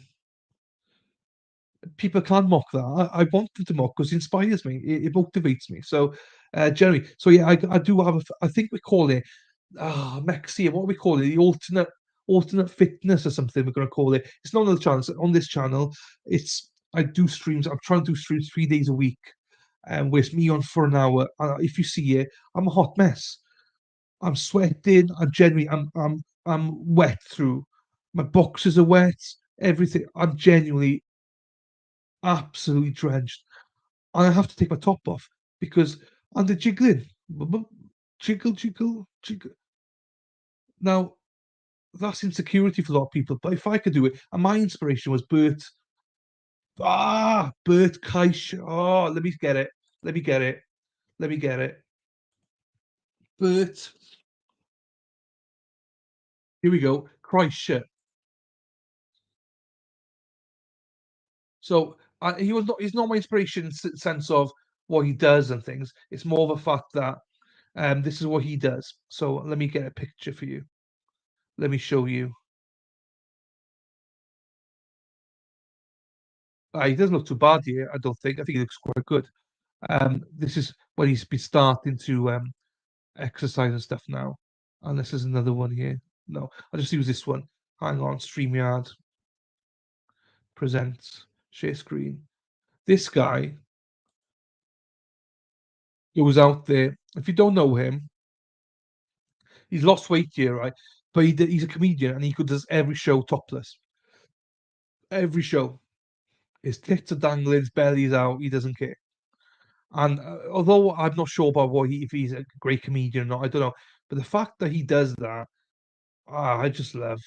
people can't mock that. I want them to mock because it inspires me. It motivates me. So, Jeremy. So yeah, I do have. I think we call it Mexia. What do we call it? The alternate fitness or something. We're going to call it. It's not on the channel. On this channel, I do streams. I'm trying to do streams 3 days a week, and with me on for an hour. If you see it, I'm a hot mess. I'm sweating. I'm genuinely. I'm wet through. My boxes are wet. Everything. I'm genuinely absolutely drenched. And I have to take my top off because I'm the jiggling. Jiggle, jiggle, jiggle. Now, that's insecurity for a lot of people, but if I could do it, and my inspiration was Bert. Bert Kaisch. Oh, let me get it. Let me get it. Let me get it. Bert. Here we go. Kreischer. So he's not my inspiration in sense of what he does and things. It's more of a fact that this is what he does. So let me get a picture for you. Let me show you. He doesn't look too bad here, I don't think. I think he looks quite good. This is when he's been starting to exercise and stuff now. And this is another one here. No, I'll just use this one. Hang on, StreamYard. Presents. Share screen. This guy goes out there. If you don't know him, he's lost weight here, right? But he's a comedian and he does every show topless. Every show. His tits are dangling, his belly's out. He doesn't care. And although I'm not sure about if he's a great comedian or not, I don't know. But the fact that he does that, I just love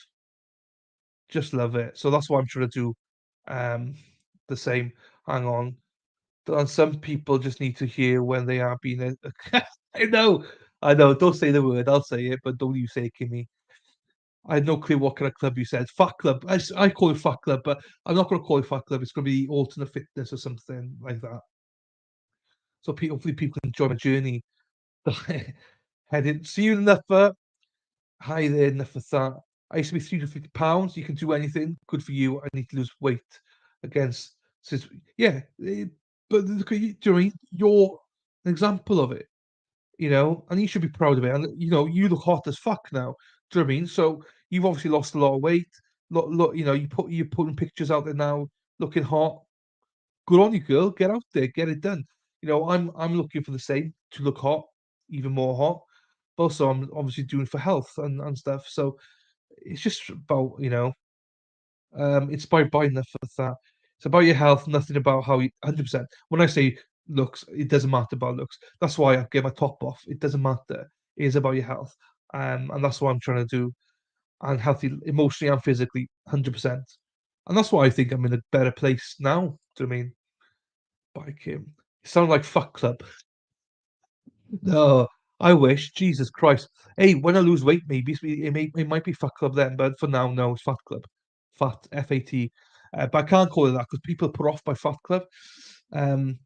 it. So that's why I'm trying to do the same. Hang on. And some people just need to hear when they are being. I know, I know. Don't say the word. I'll say it, but don't you say it, Kimmy. I had no clue what kind of club you said. Fat club. I call it fat club, but I'm not going to call it fat club. It's going to be alternate fitness or something like that. So hopefully people can enjoy my journey. Heading. See you in the Hi there, Niffathat. I used to be £350. You can do anything. Good for you. I need to lose weight against. Says, yeah, but look at you, Jerry. You're an example of it, and you should be proud of it. And you look hot as fuck now. Do you know what I mean? So you've obviously lost a lot of weight. Look, you're putting pictures out there now, looking hot. Good on you, girl. Get out there, get it done. You know, I'm looking for the same, to look hot, even more hot. But also, I'm obviously doing for health and stuff. So it's just about, it's about buying the for that. It's about your health, nothing about how you 100%. When I say looks, it doesn't matter about looks. That's why I get my top off. It doesn't matter. It is about your health. And that's what I'm trying to do. And healthy emotionally and physically, 100%. And that's why I think I'm in a better place now. Do you know what I mean? Biking. You sound like fuck club. No, I wish. Jesus Christ. Hey, when I lose weight, maybe it might be Fat Club then, but for now, no, it's Fat Club. Fat, FAT. But I can't call it that because people are put off by Fat Club. Um,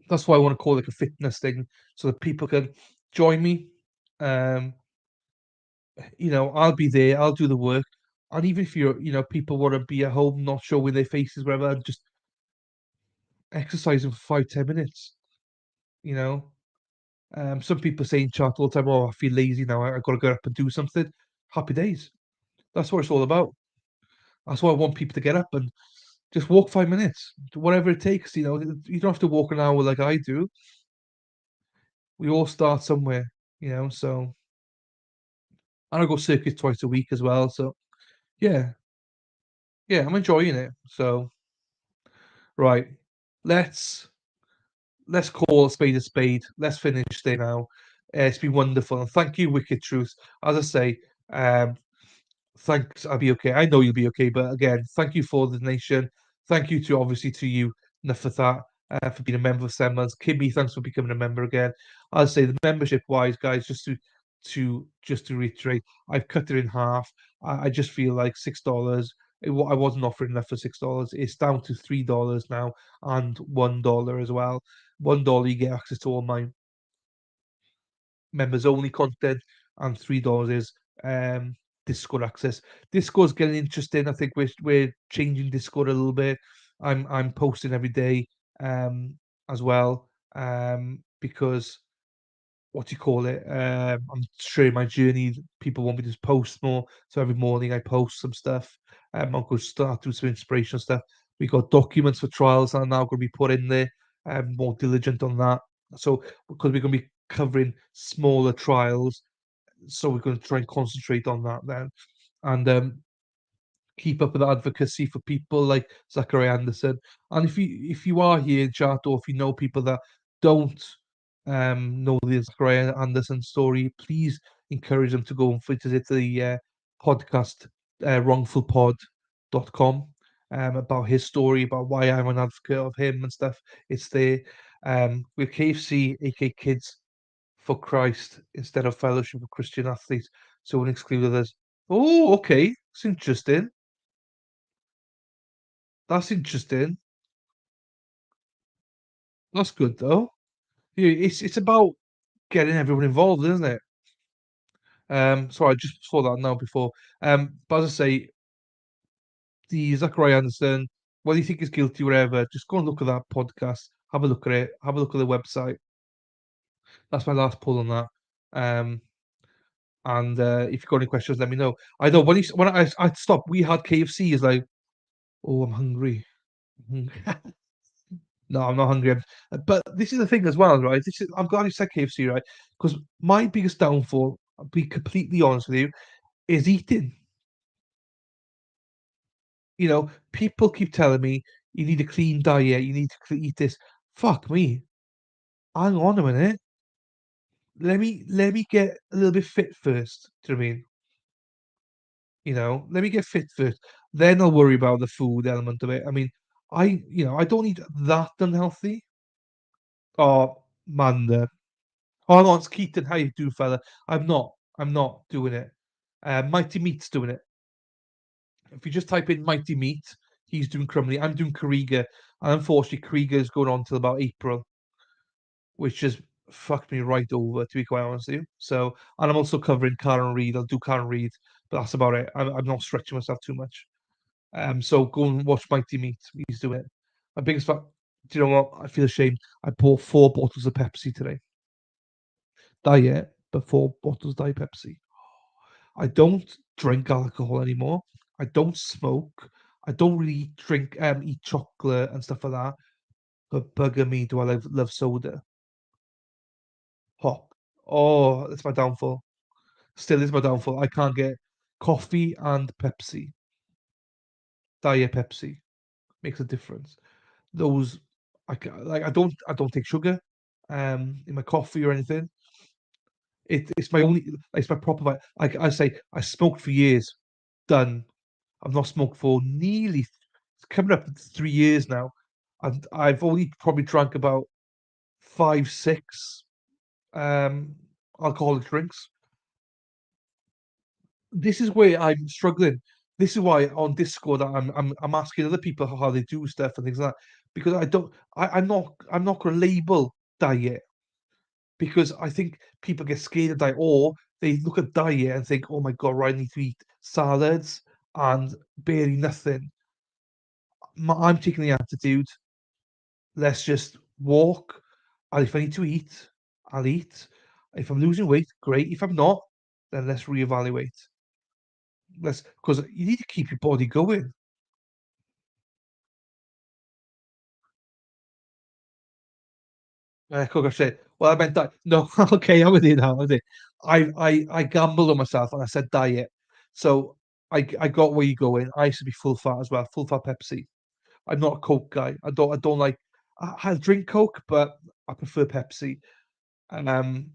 that's why I want to call it a fitness thing so that people can join me. Um, I'll be there, I'll do the work. And even if people want to be at home, not showing their faces, whatever, just exercising for 5, 10 minutes, you know. Some people say in chat all the time, "Oh, I feel lazy now. I got to get up and do something." Happy days. That's what it's all about. That's why I want people to get up and just walk 5 minutes, whatever it takes. You don't have to walk an hour like I do. We all start somewhere, So, and I go circuit twice a week as well. So, yeah, yeah, I'm enjoying it. So, right, let's let's call a spade a spade. Let's finish there now. It's been wonderful, and thank you, Wicked Truth. As I say, um, thanks. I'll be okay. I know you'll be okay. But again, thank you for the nation. Thank you to obviously to you, Nafata, for being a member of Semmels. Kimmy, thanks for becoming a member again. I'll say the membership wise, guys, just to reiterate, I've cut it in half. I just feel like $6. I wasn't offering enough for $6. It's down to $3 now and $1 as well. $1 you get access to all my members only content, and $3 is Discord access. Discord's getting interesting. I think we're changing Discord a little bit. I'm posting every day as well because what do you call it? I'm sharing my journey. People want me to post more, so every morning I post some stuff. I'm going to start doing some inspirational stuff. We got documents for trials that are now going to be put in there. I'm more diligent on that. So because we're going to be covering smaller trials, so we're going to try and concentrate on that then, and keep up with the advocacy for people like Zachary Anderson. And if you are here in chat, or if you know people that don't know the Zachary Anderson story, please encourage them to go and visit the podcast wrongfulpod.com about his story, about why I'm an advocate of him and stuff. It's there. With KFC, aka Kids for Christ, instead of Fellowship of Christian Athletes, so we'll exclude others. Oh, okay. It's interesting. That's interesting. That's good though. Yeah, it's about getting everyone involved, isn't it? Sorry, I just saw that now before. But as I say, the Zachary Anderson, whether you think he's guilty or whatever, just go and look at that podcast. Have a look at it. Have a look at the website. That's my last pull on that. And if you've got any questions, let me know. I know when I stopped, we had KFC. Is like, oh, I'm hungry. No, I'm not hungry. But this is the thing as well, right? I'm glad you said KFC, right? Because my biggest downfall, I'll be completely honest with you, is eating. People keep telling me you need a clean diet, you need to eat this. Fuck me. Hang on a minute. Let me get a little bit fit first. Do you know what I mean? Let me get fit first. Then I'll worry about the food element of it. I mean, I don't eat that unhealthy. Oh, man, hold on, it's Keaton. How you doing, fella? I'm not. I'm not doing it. Mighty Meat's doing it. If you just type in Mighty Meat, he's doing Crumbly. I'm doing Kariga, and unfortunately, Kariga is going on till about April, which just fucked me right over, to be quite honest with you. So, and I'm also covering Karen Reed. I'll do Karen Reed, but that's about it. I'm not stretching myself too much. So go and watch Mighty Meat. He's doing it. My biggest fact. Do you know what? I feel ashamed. I bought 4 bottles of Pepsi today. Diet, but 4 bottles of Diet Pepsi. I don't drink alcohol anymore. I don't smoke. I don't really eat chocolate and stuff like that. but bugger me, do I love soda. Pop. Oh, that's my downfall. Still is my downfall. I can't get coffee and Pepsi. Diet Pepsi makes a difference. Those like I don't take sugar in my coffee or anything. It's my only it's my proper I say I smoked for years. Done. I've not smoked for nearly it's coming up to 3 years now. And I've only probably drank about 5, 6 um alcoholic drinks. This is where I'm struggling. This is why on Discord I'm asking other people how they do stuff and things like that because I don't I'm not gonna label diet because I think people get scared of diet or they look at diet and think, oh my god, right, I need to eat salads and barely nothing. I'm taking the attitude, let's just walk. And if I need to eat, I'll eat. If I'm losing weight, great. If I'm not, then let's reevaluate. Let's because you need to keep your body going. Coco said, "Well, I meant that." No, okay, I'm with you now. I'm with you. I gambled on myself and I said diet. So I got where you're going. I used to be full fat as well, full fat Pepsi. I'm not a Coke guy. I don't like. I'll drink Coke, but I prefer Pepsi. Um,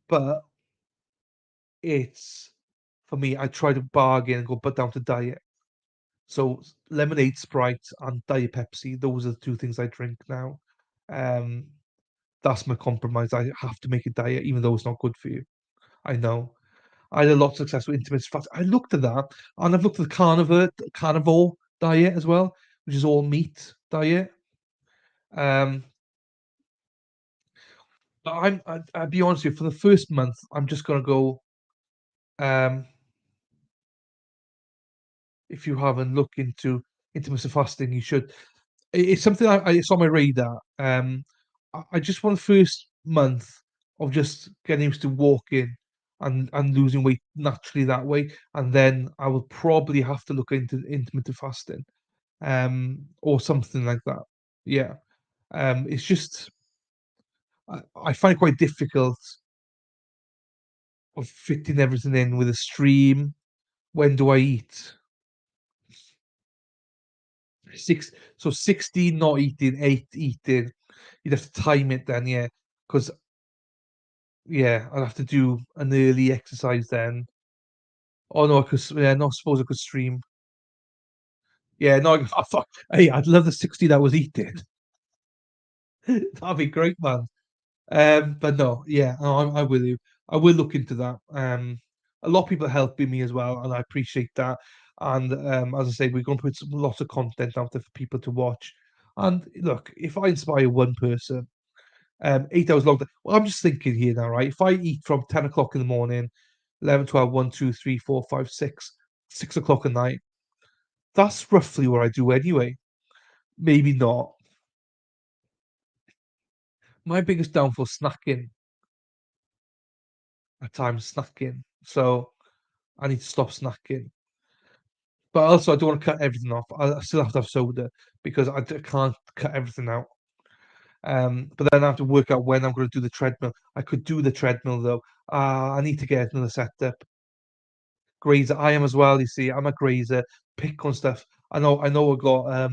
but it's for me. I try to bargain and go but down to diet. So lemonade, Sprite, and Diet Pepsi. Those are the two things I drink now. Um, that's my compromise. I have to make a diet, even though it's not good for you. I know. I had a lot of success with intermittent fasting. I looked at that, and I've looked at the carnivore diet as well, which is all meat diet. Um, but I'll be honest with you, for the first month, I'm just gonna go. Um, if you haven't looked into intermittent fasting, you should. It's something it's on my radar. I just want the first month of just getting used to walking and losing weight naturally that way, and then I will probably have to look into intermittent fasting, or something like that. Yeah, it's just I find it quite difficult of fitting everything in with a stream. When do I eat? 16 not eating, 8 eating. You'd have to time it then, yeah, because yeah, I'd have to do an early exercise then. Oh no, because yeah, no, I suppose I could stream. Yeah, no, oh, fuck. Hey, I'd love the 16 hours eating. That'd be great, man. But no, yeah, no, I'm with you. I will look into that. A lot of people are helping me as well, and I appreciate that. And as I say, we're going to put lots of content out there for people to watch. And look, if I inspire one person, 8 hours long. Well, I'm just thinking here now, right? If I eat from 10 o'clock in the morning, 11, 12, 1, 2, 3, 4, 5, 6, 6 o'clock at night, that's roughly what I do anyway. Maybe not. My biggest downfall is snacking at times, snacking. So I need to stop snacking. But also, I don't want to cut everything off. I still have to have soda because can't cut everything out. But then I have to work out when I'm going to do the treadmill. I could do the treadmill though. I need to get another setup. Grazer. I am as well. You see, I'm a grazer. Pick on stuff. I know. I got a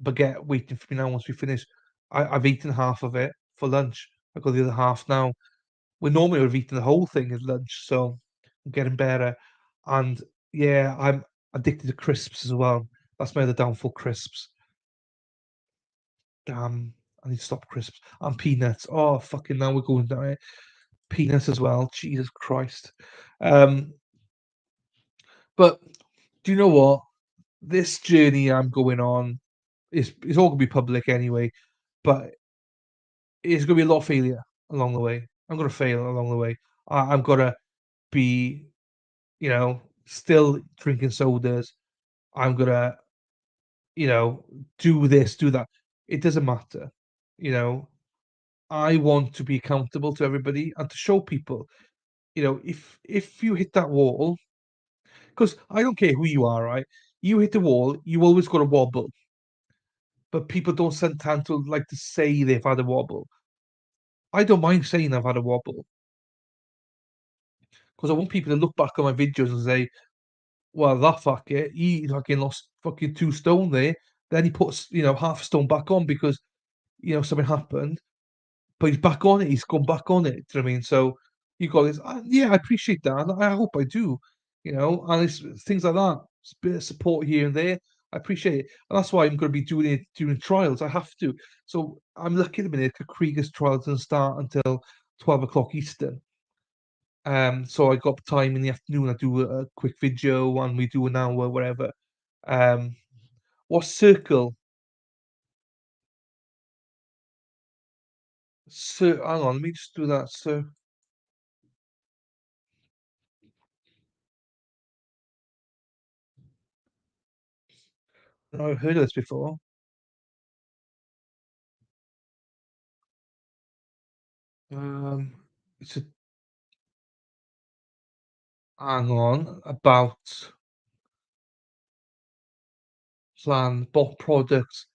baguette waiting for me now. Once we finish, I've eaten half of it for lunch. I got the other half now. We normally would have eaten the whole thing at lunch, so I'm getting better. And yeah, I'm addicted to crisps as well. That's my other downfall. Crisps. Damn, I need to stop crisps and peanuts. Oh fucking! Now we're going down it. Peanuts as well. Jesus Christ. Um, but do you know what? This journey I'm going on is all gonna be public anyway, but it's gonna be a lot of failure along the way. I'm gonna fail along the way. I'm gonna be, still drinking sodas. I'm gonna, do this, do that. It doesn't matter. You know, I want to be accountable to everybody and to show people, if you hit that wall, because I don't care who you are, right? You hit the wall, you always got to wobble. but people don't sometimes to like to say they've had a wobble. I don't mind saying I've had a wobble because I want people to look back on my videos and say, "Well, that fucker, he fucking lost fucking 2 stone there. Then he puts, half a stone back on because, something happened, but he's back on it. He's gone back on it." Do you know what I mean? So you got this. Yeah, I appreciate that, and I hope I do. And it's things like that. It's a bit of support here and there. I appreciate it, and that's why I'm going to be doing it during trials. I have to. So I'm lucky at the minute. Krieger's trial doesn't start until 12 o'clock Eastern. So I got time in the afternoon. I do a quick video, and we do an hour, whatever. Um, what circle? Hang on, let me just do that. So I've heard of this before. Um, it's a hang on about plan bot products.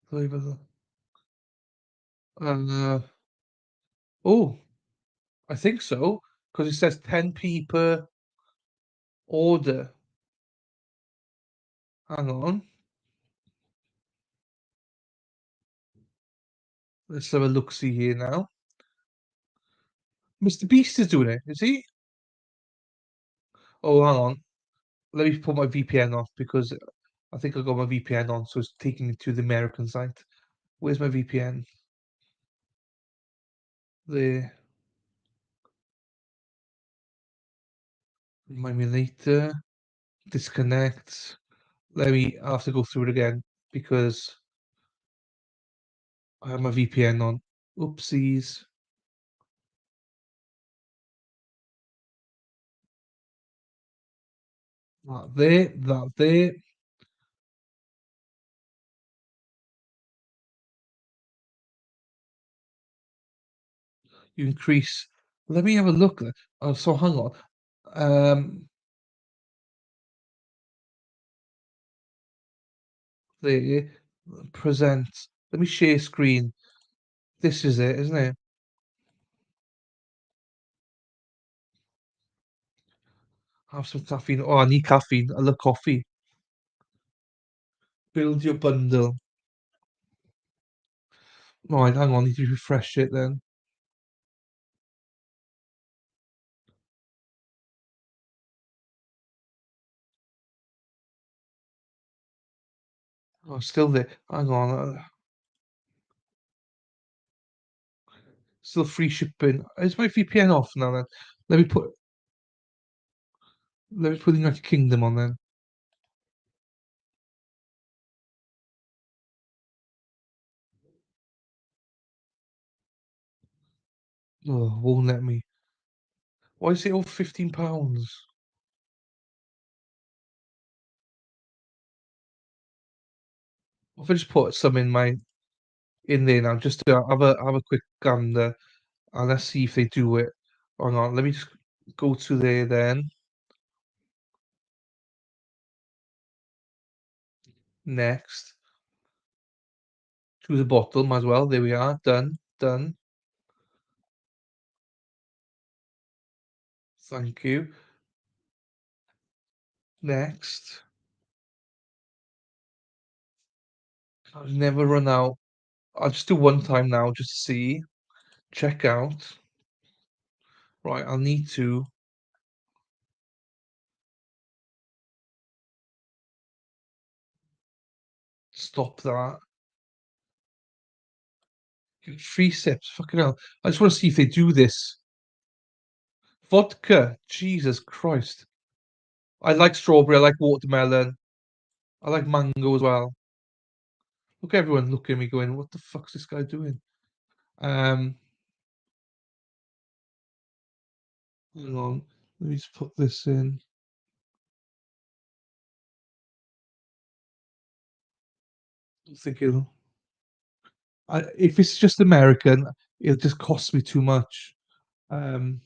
Flavor. Uh, oh, I think so because it says 10p per order. Hang on, let's have a look. See here now. Mr. Beast is doing it, is he? Oh, hang on. Let me put my VPN off because I think I got my VPN on, so it's taking me to the American site. Where's my VPN? There. Remind me later. Disconnect. I have to go through it again because I have my VPN on. Oopsies. That there, that there. You increase. Let me have a look. Oh, so hang on. There. Present. Let me share screen. This is it, isn't it? Have some caffeine. Oh, I need caffeine. I love coffee. Build your bundle. Right, hang on. I need to refresh it then. Oh, still there. Hang on. Still free shipping. Is my VPN off now then? Let me put the United Kingdom on then. Oh, won't let me. Why is it all £15? If I just put some in there now, just to have a quick gander, and let's see if they do it. Hang on, let me just go to there then. Next. Choose a bottle, might as well. There we are. Done. Done. Thank you. Next. I've never run out. I'll just do one time now, just to see. Check out. Right, I'll need to stop that. Get 3 sips. Fucking hell. I just want to see if they do this. Vodka. Jesus Christ. I like strawberry. I like watermelon. I like mango as well. Look, everyone looking at me going, "What the fuck's this guy doing?" Um, Hang on. Let me just put this in. I think if it's just American, it'll just cost me too much. Um,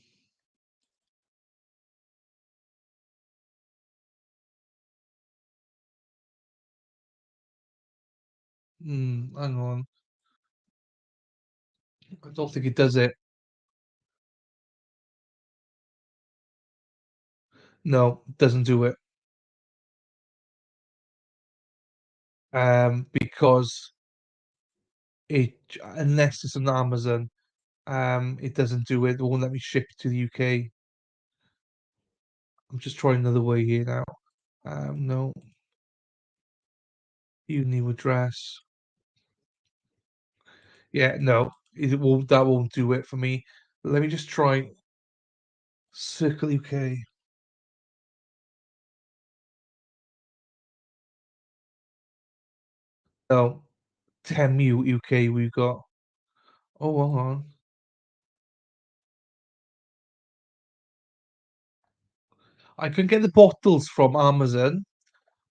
Hang on. I don't think it does it. No, it doesn't do it. Because it unless it's on Amazon, it doesn't do it. It won't let me ship to the UK. I'm just trying another way here now. No, you new address. Yeah, no, it won't. That won't do it for me. Let me just try Circle UK. No, Temu UK. We've got. Oh, hold on. I can get the bottles from Amazon.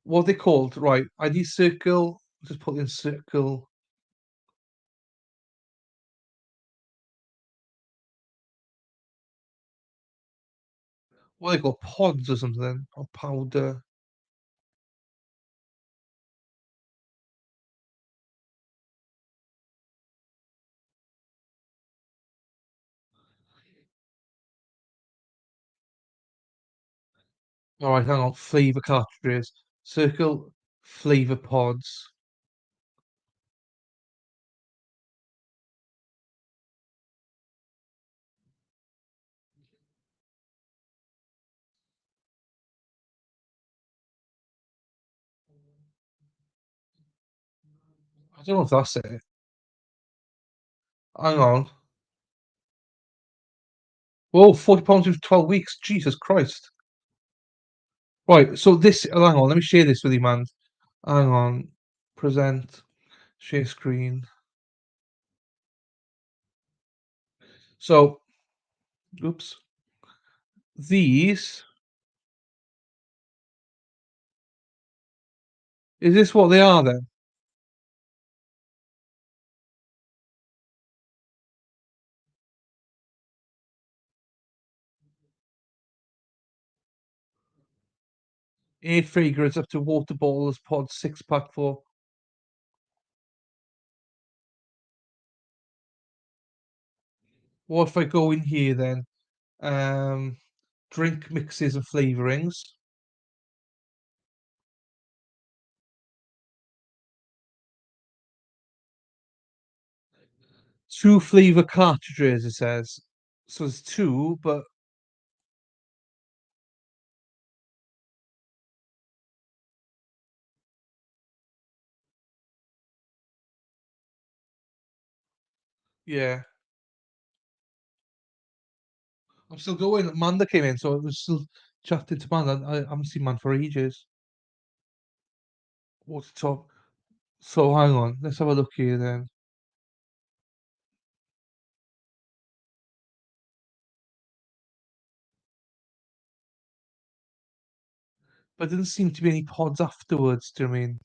What are they called? Right, I need Circle. Just put in Circle. What are they called? Pods or something? Or powder? All right, hang on. Flavor cartridges. Circle flavor pods. I don't know if that's it. Hang on. Whoa, £40 for 12 weeks. Jesus Christ. Right, so this, hang on, let me share this with you, man. Hang on. Present, share screen. So, oops. These, is this what they are then? Air fragrance up to water bottles, pod 6-pack for. What if I go in here then? Um, drink mixes and flavorings. Two flavor cartridges, it says. So there's two, but yeah. I'm still going. Amanda came in, so I was still chatting to Amanda. I haven't seen Man for ages. What's the top? So hang on, let's have a look here then. But there didn't seem to be any pods afterwards, do you know what I mean?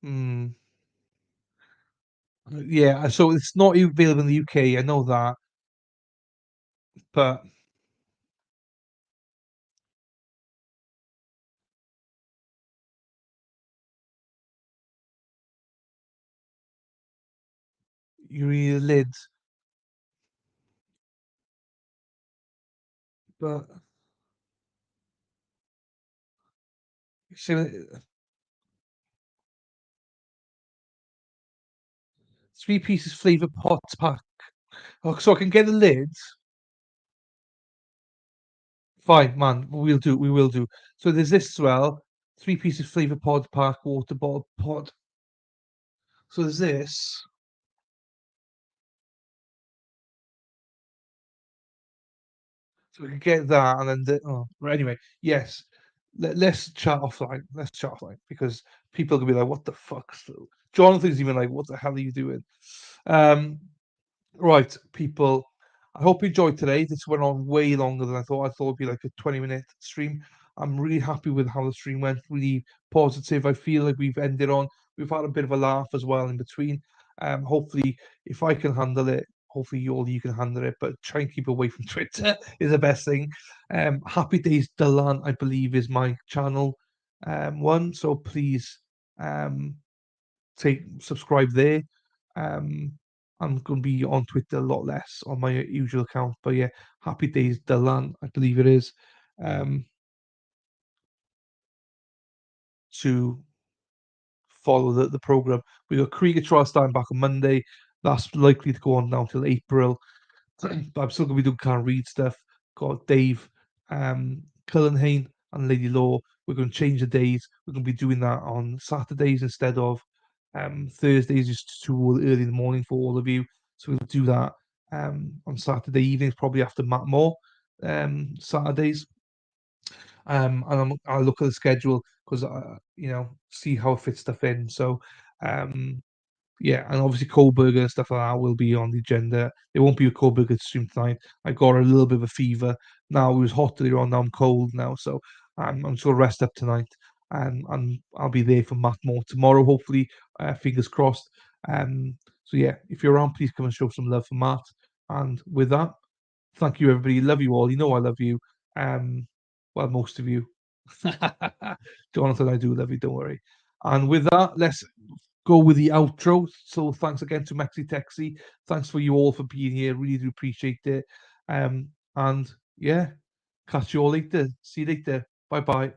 Hmm. Yeah, so it's not available in the UK, I know that, but you need a lid. But see, 3 pieces flavor pots pack. Oh, so I can get the lid. Fine, man. We'll do. We will do. So there's this as well. 3 pieces flavor pod pack, water bottle pod. So there's this. So we can get that, and then oh, right, anyway, yes. Let's chat offline. Let's chat offline because people are gonna be like, "What the fuck?" So Jonathan's even like, "What the hell are you doing?" Um, right, people. I hope you enjoyed today. This went on way longer than I thought. I thought it'd be like a 20-minute stream. I'm really happy with how the stream went. Really positive. I feel like we've ended on. We've had a bit of a laugh as well in between. Hopefully, if I can handle it, hopefully you can handle it, but try and keep away from Twitter is the best thing. Happy Days Dylan, I believe, is my channel one, so please subscribe there. I'm going to be on Twitter a lot less on my usual account, but yeah, Happy Days Dylan, I believe it is, to follow the program. We got Krieger trial starting back on Monday. That's likely to go on now till April. But I'm still going to be doing Can't Read stuff. Got Dave, Cullenhane, and Lady Law. We're going to change the days. We're going to be doing that on Saturdays instead of Thursdays, just too early in the morning for all of you. So we'll do that on Saturday evenings, probably after Matt Moore Saturdays. And I'll look at the schedule because see how it fits stuff in. So yeah, and obviously Kohlberger and stuff like that will be on the agenda. There won't be a Kohlberger stream tonight. I got a little bit of a fever. Now it was hot earlier on. Now I'm cold now, so I'm just gonna rest up tonight, and I'll be there for Matt Moore tomorrow. Hopefully, fingers crossed. So yeah, if you're around, please come and show some love for Matt. And with that, thank you everybody. Love you all. You know I love you. Well, most of you. Jonathan, I do love you. Don't worry. And with that, let's go with the outro. So thanks again to Mexi Texi. Thanks for you all for being here. Really do appreciate it. And yeah, catch you all later. See you later. Bye bye.